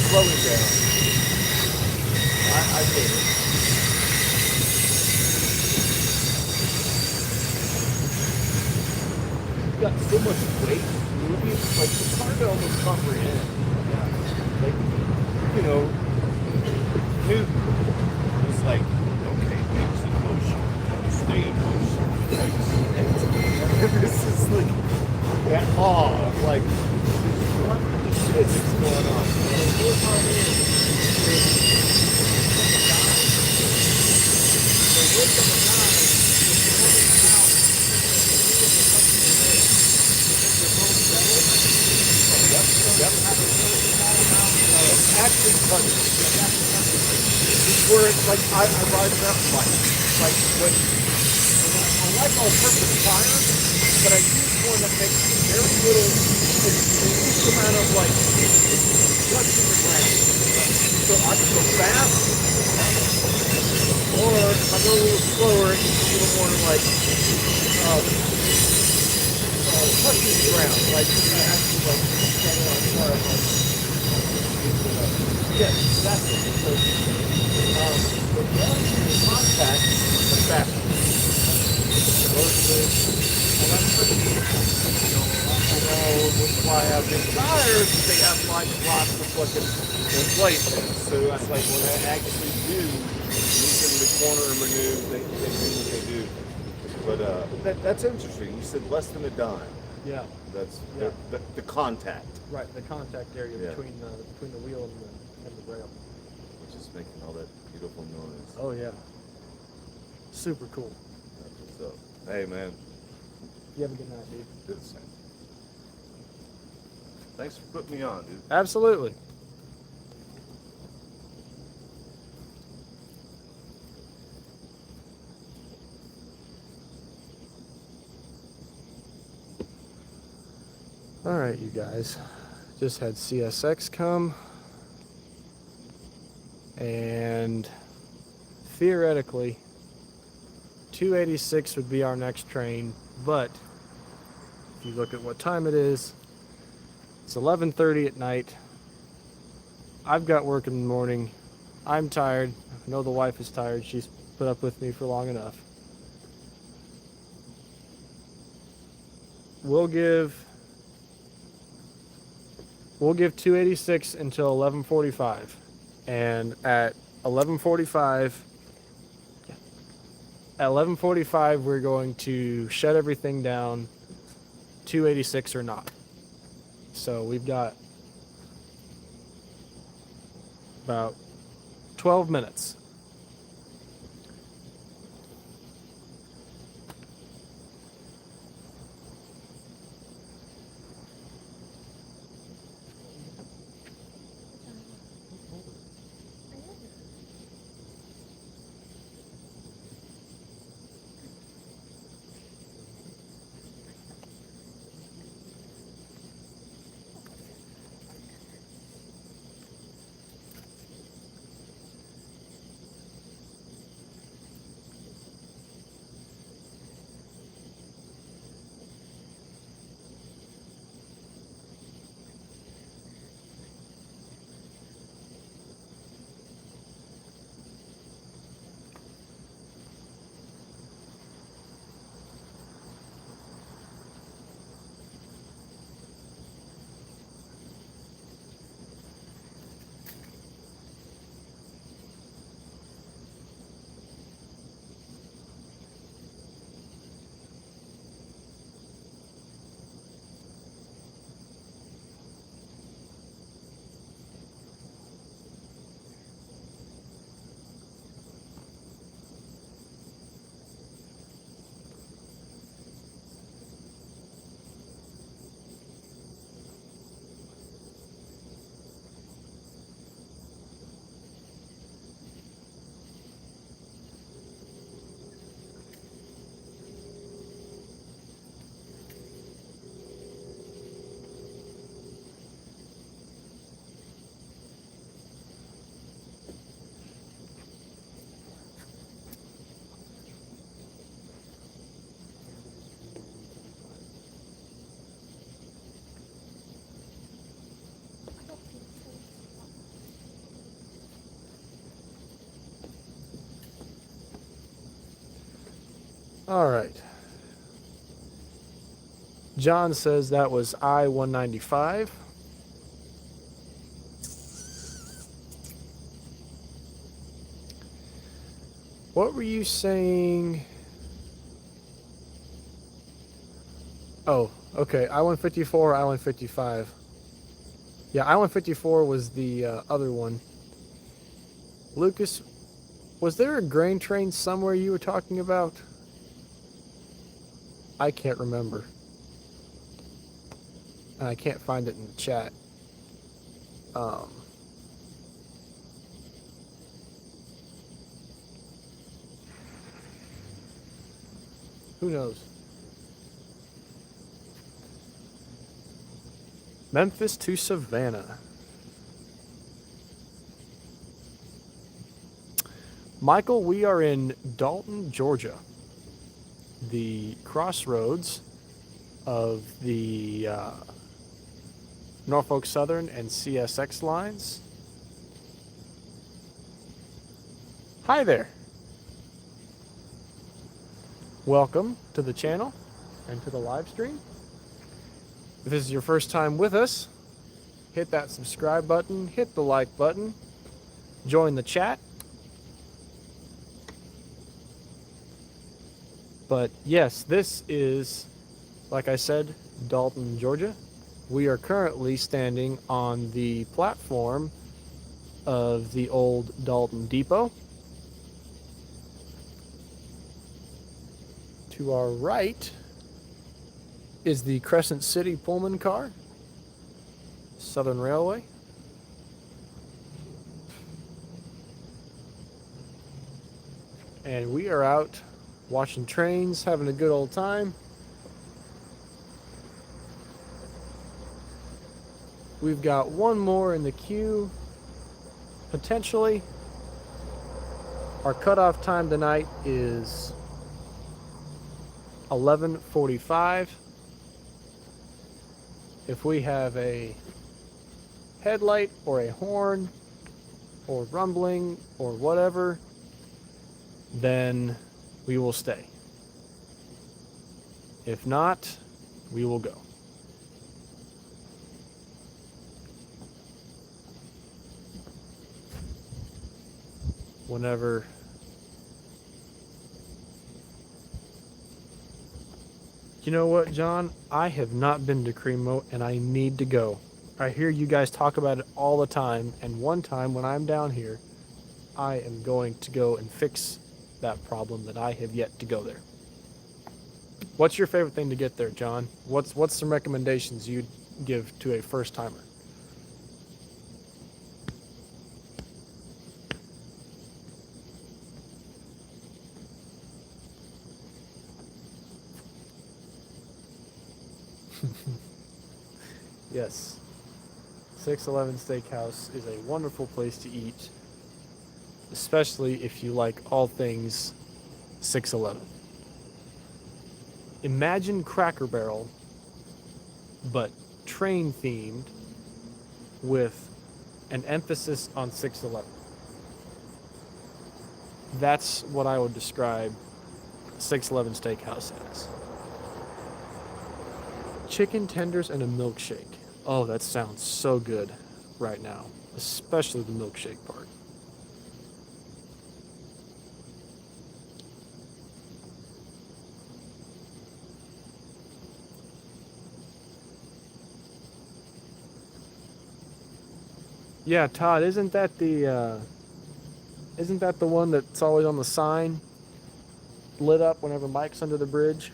Slowing down. I get it. You've got so much weight moving, like it's hard to almost comprehend. Like, you know, Newton was like, okay, things in motion, stay in motion. This is like that awe of like, what the shit is going on? Actually country. Where it's like I ride mountain bike. Like when I like all-purpose tires, but I use one that makes very little, the least amount of like touching the ground. So I can go fast, or if I go a little slower, it's a little more like touching the ground. Like I actually like stand on a car, like. Yes, exactly. So, but the contact, the fact, well, that's pretty cool. You know, that's why I have big tires, they have like lots of fucking inflation. So it's like when I actually do move in the corner and maneuver, they do what they do. But that's interesting. You said less than a dime. Yeah. That's Yeah. the contact. Right, the contact area Yeah. between the wheel and the rail. Which is making all that beautiful noise. Oh yeah. Super cool. That's what's up. Hey man, You have a good night, dude. do the same. Thanks for putting me on, dude. Absolutely. All right, you guys. Just had CSX come. And theoretically, 286 would be our next train, but if you look at what time it is, it's 11:30 at night. I've got work in the morning. I'm tired. I know the wife is tired. She's put up with me for long enough. We'll give 286 until 11:45. And at 11:45 we're going to shut everything down, 286 or not. So we've got about 12 minutes. All right. John says that was I-195. What were you saying? Oh, okay. I-154, I-155. Yeah, I-154 was the other one. Lucas, Was there a grain train somewhere you were talking about? I can't remember. And I can't find it in the chat. Who knows? Memphis to Savannah. Michael, we are in Dalton, Georgia. The crossroads of the Norfolk Southern and CSX lines. Hi there. Welcome to the channel and to the live stream. If this is your first time with us, hit that subscribe button, hit the like button, join the chat. But yes, this is, like I said, Dalton, Georgia. We are currently standing on the platform of the old Dalton Depot. To our right is the Crescent City Pullman car, Southern Railway. And we are out watching trains, having a good old time. We've got one more in the queue, potentially. Our cutoff time tonight is 11:45. If we have a headlight or a horn or rumbling or whatever, then we will stay. If not, we will go. Whenever you know what, John? I have not been to Cremo and I need to go. I hear you guys talk about it all the time, and one time when I'm down here, I am going to go and fix that problem that I have yet to go there. What's your favorite thing to get there, John? What's some recommendations you'd give to a first timer? Yes, 611 Steakhouse is a wonderful place to eat, especially if you like all things 611. Imagine Cracker Barrel, but train themed with an emphasis on 611. That's what I would describe 611 Steakhouse as. Chicken tenders and a milkshake. Oh, that sounds so good right now, especially the milkshake part. Yeah, Todd, isn't that the one that's always on the sign, lit up whenever Mike's under the bridge?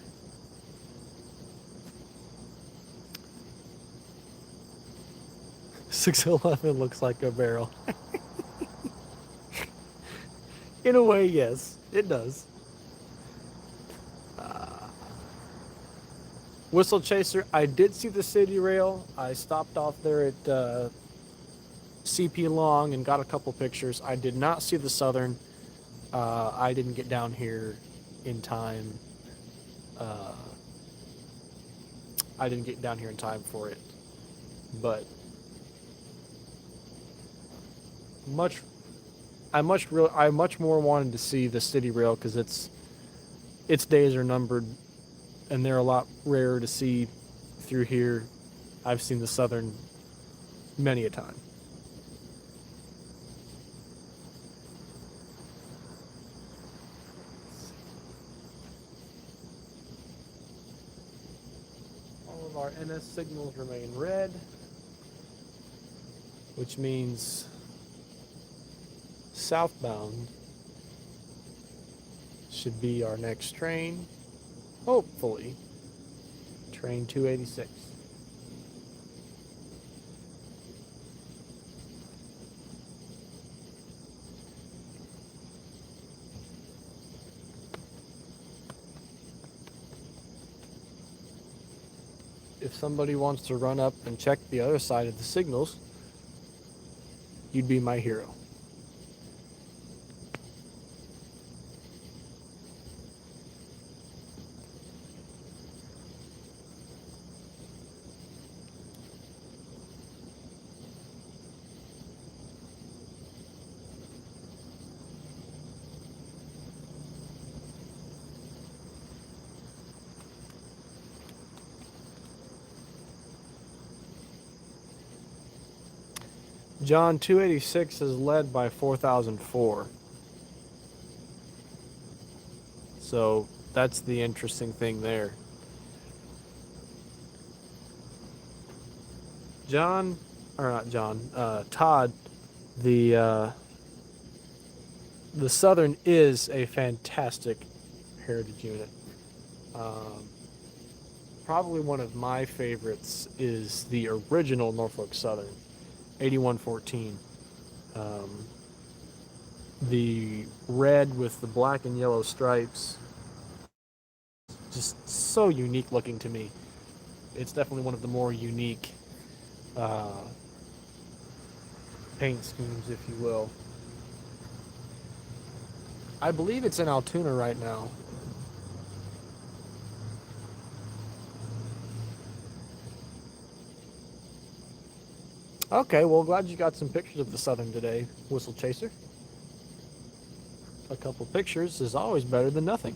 $6.11 looks like a barrel. In a way, yes, it does. Whistle Chaser, I did see the City Rail. I stopped off there at CP Long and got a couple pictures. I did not see the Southern. I didn't get down here in time. I didn't get down here in time for it. But I much more wanted to see the City Rail because its days are numbered, and they're a lot rarer to see through here. I've seen the Southern many a time. All of our NS signals remain red, which means southbound should be our next train. Hopefully, train 286. If somebody wants to run up and check the other side of the signals, you'd be my hero. John 286 is led by 4004. So that's the interesting thing there. Todd, the Southern is a fantastic heritage unit. Probably one of my favorites is the original Norfolk Southern, 8114. The red with the black and yellow stripes, just so unique looking to me. It's definitely one of the more unique paint schemes, if you will. I believe it's in Altoona right now. Okay, well, glad you got some pictures of the Southern today, Whistle Chaser. A couple pictures is always better than nothing.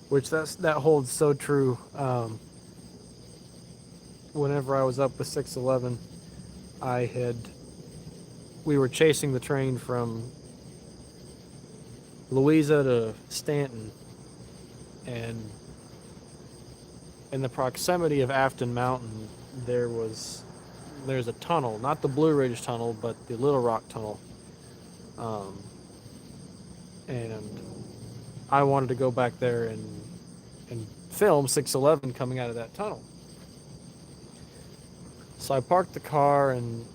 Which that holds so true. Whenever I was up with 611, we were chasing the train from Louisa to Stanton, and in the proximity of Afton Mountain, there's a tunnel, not the Blue Ridge Tunnel, but the Little Rock Tunnel. And I wanted to go back there and film 611 coming out of that tunnel. So I parked the car and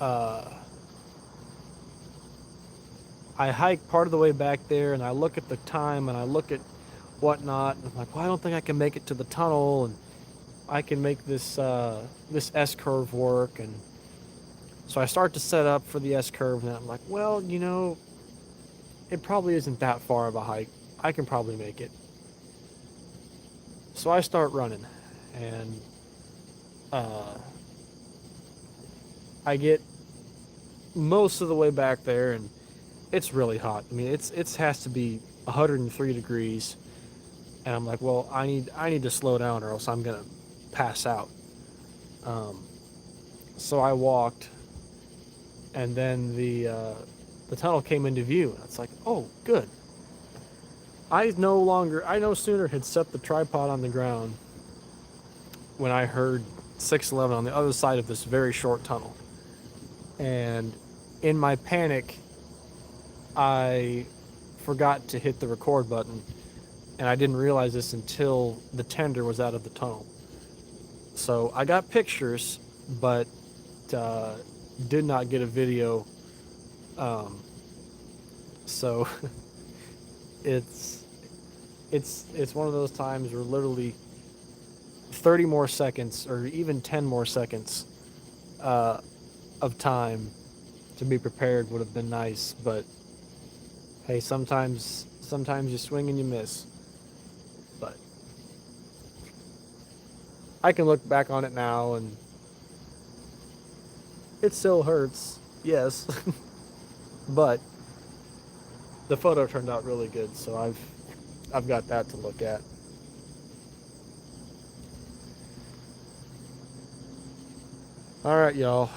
I hike part of the way back there, and I look at the time and I look at whatnot, and I'm like, well, I don't think I can make it to the tunnel, and I can make this S-curve work. And so I start to set up for the S-curve, and I'm like, well, it probably isn't that far of a hike. I can probably make it. So I start running, and I get most of the way back there, and it's really hot. I mean, it has to be 103 degrees, and I'm like, well, I need to slow down, or else I'm gonna pass out. So I walked, and then the tunnel came into view, and it's like, oh, good. I no sooner had set the tripod on the ground when I heard 611 on the other side of this very short tunnel. And in my panic, I forgot to hit the record button, and I didn't realize this until the tender was out of the tunnel. So I got pictures, but did not get a video. So it's one of those times where literally 30 more seconds or even 10 more seconds of time to be prepared would have been nice, but hey, sometimes you swing and you miss. But I can look back on it now, and it still hurts, yes. But the photo turned out really good, so I've got that to look at. All right, y'all.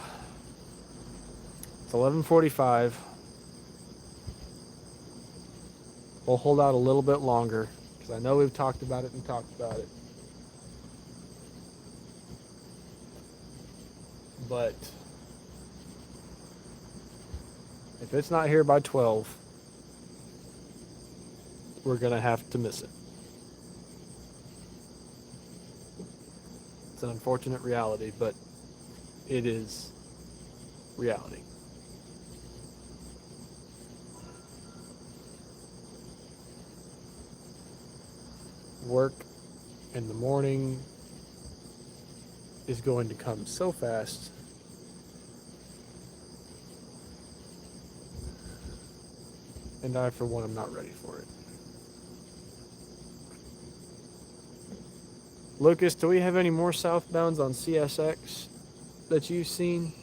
It's 11:45. We'll hold out a little bit longer, because I know we've talked about it. But If it's not here by 12, we're going to have to miss it. It's an unfortunate reality, but it is reality. Work in the morning is going to come so fast. And I, for one, am not ready for it. Lucas, do we have any more southbounds on CSX that you've seen?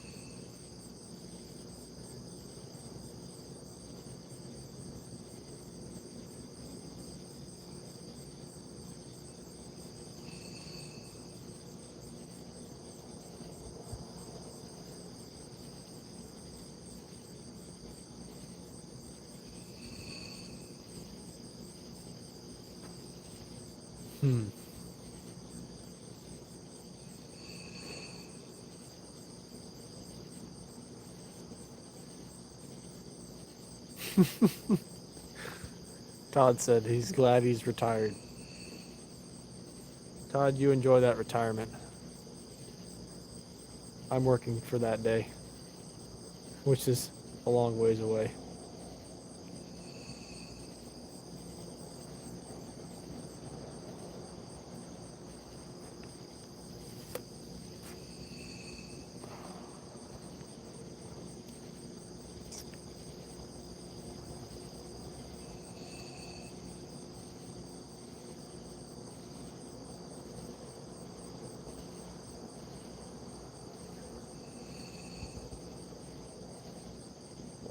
Todd said he's glad he's retired. Todd, you enjoy that retirement. I'm working for that day, which is a long ways away.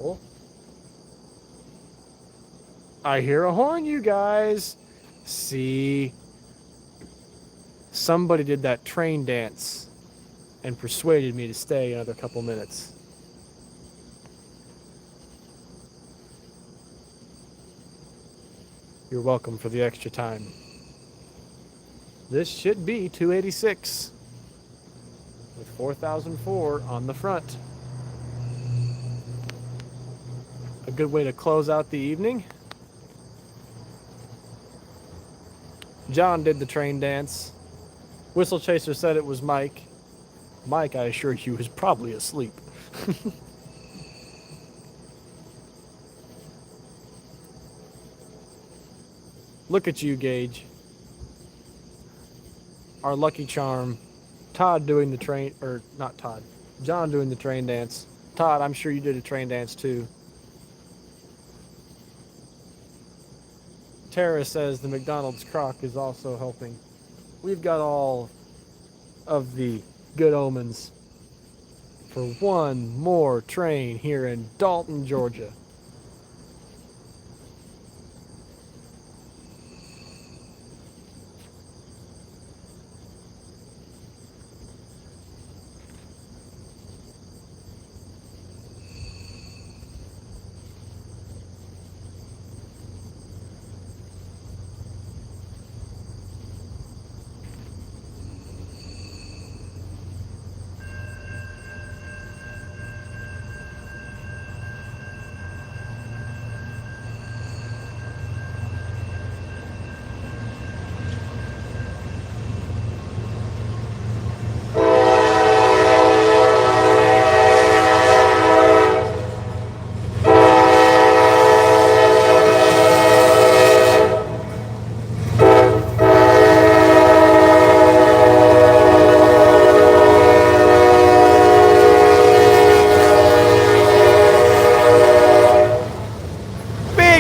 Oh. I hear a horn, you guys. See, somebody did that train dance and persuaded me to stay another couple minutes. You're welcome for the extra time. This should be 286 with 4004 on the front. A good way to close out the evening. John did the train dance. Whistle Chaser said it was Mike. Mike, I assure you, is probably asleep. Look at you, Gage. Our lucky charm. Todd doing the train, or not Todd. John doing the train dance. Todd, I'm sure you did a train dance too. Tara says the McDonald's crock is also helping. We've got all of the good omens for one more train here in Dalton, Georgia.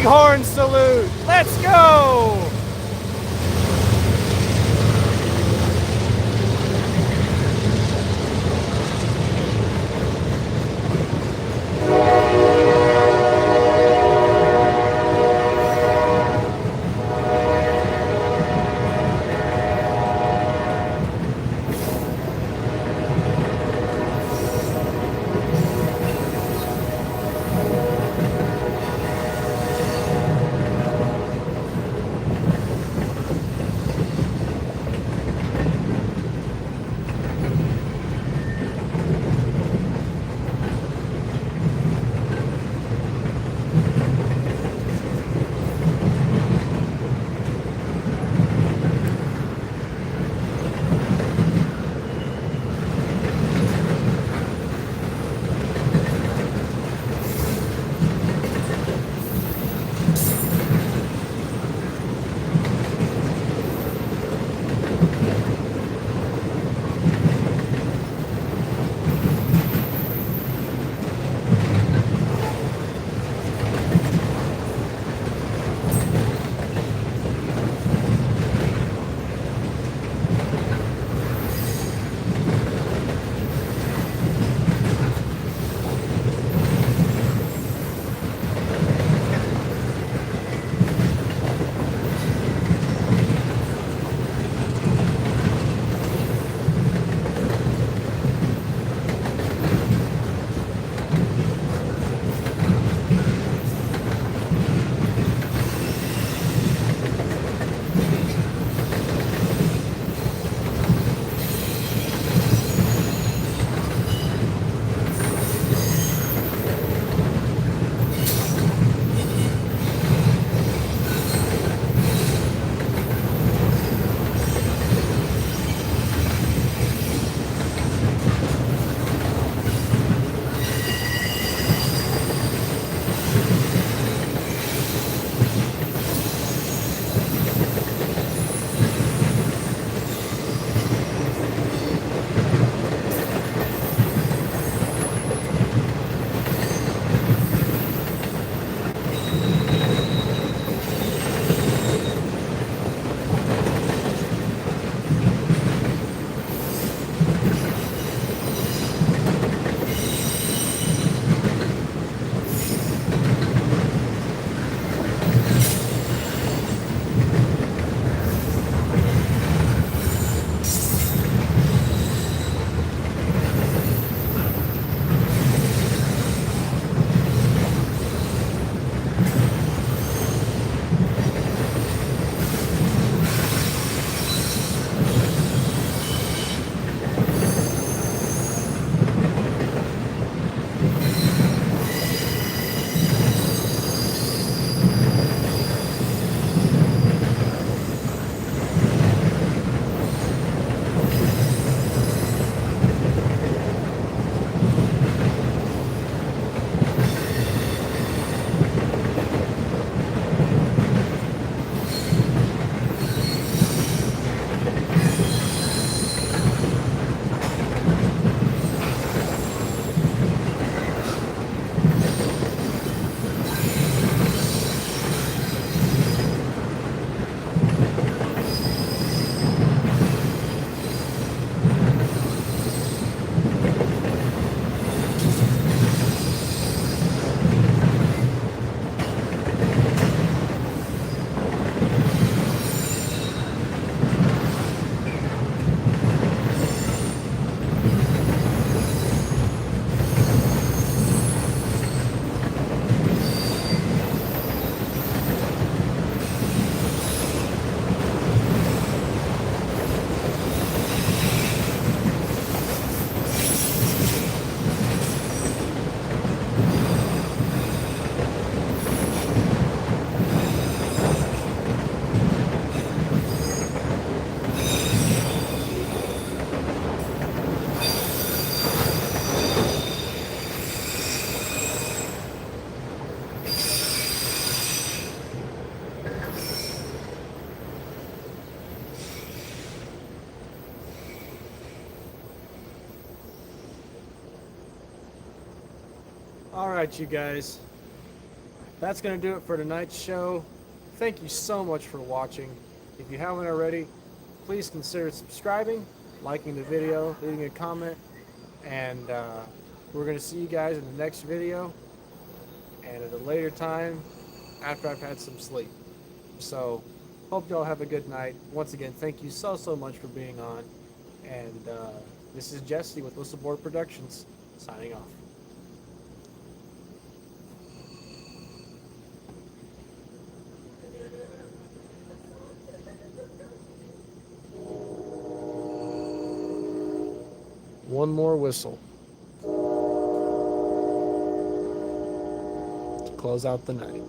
Horn salute. Let's go. All right, you guys. That's going to do it for tonight's show. Thank you so much for watching. If you haven't already, please consider subscribing, liking the video, leaving a comment, and we're going to see you guys in the next video and at a later time after I've had some sleep. So, hope y'all have a good night. Once again, thank you so much for being on. And this is Jesse with Whistleboard Productions, signing off. One more whistle to close out the night.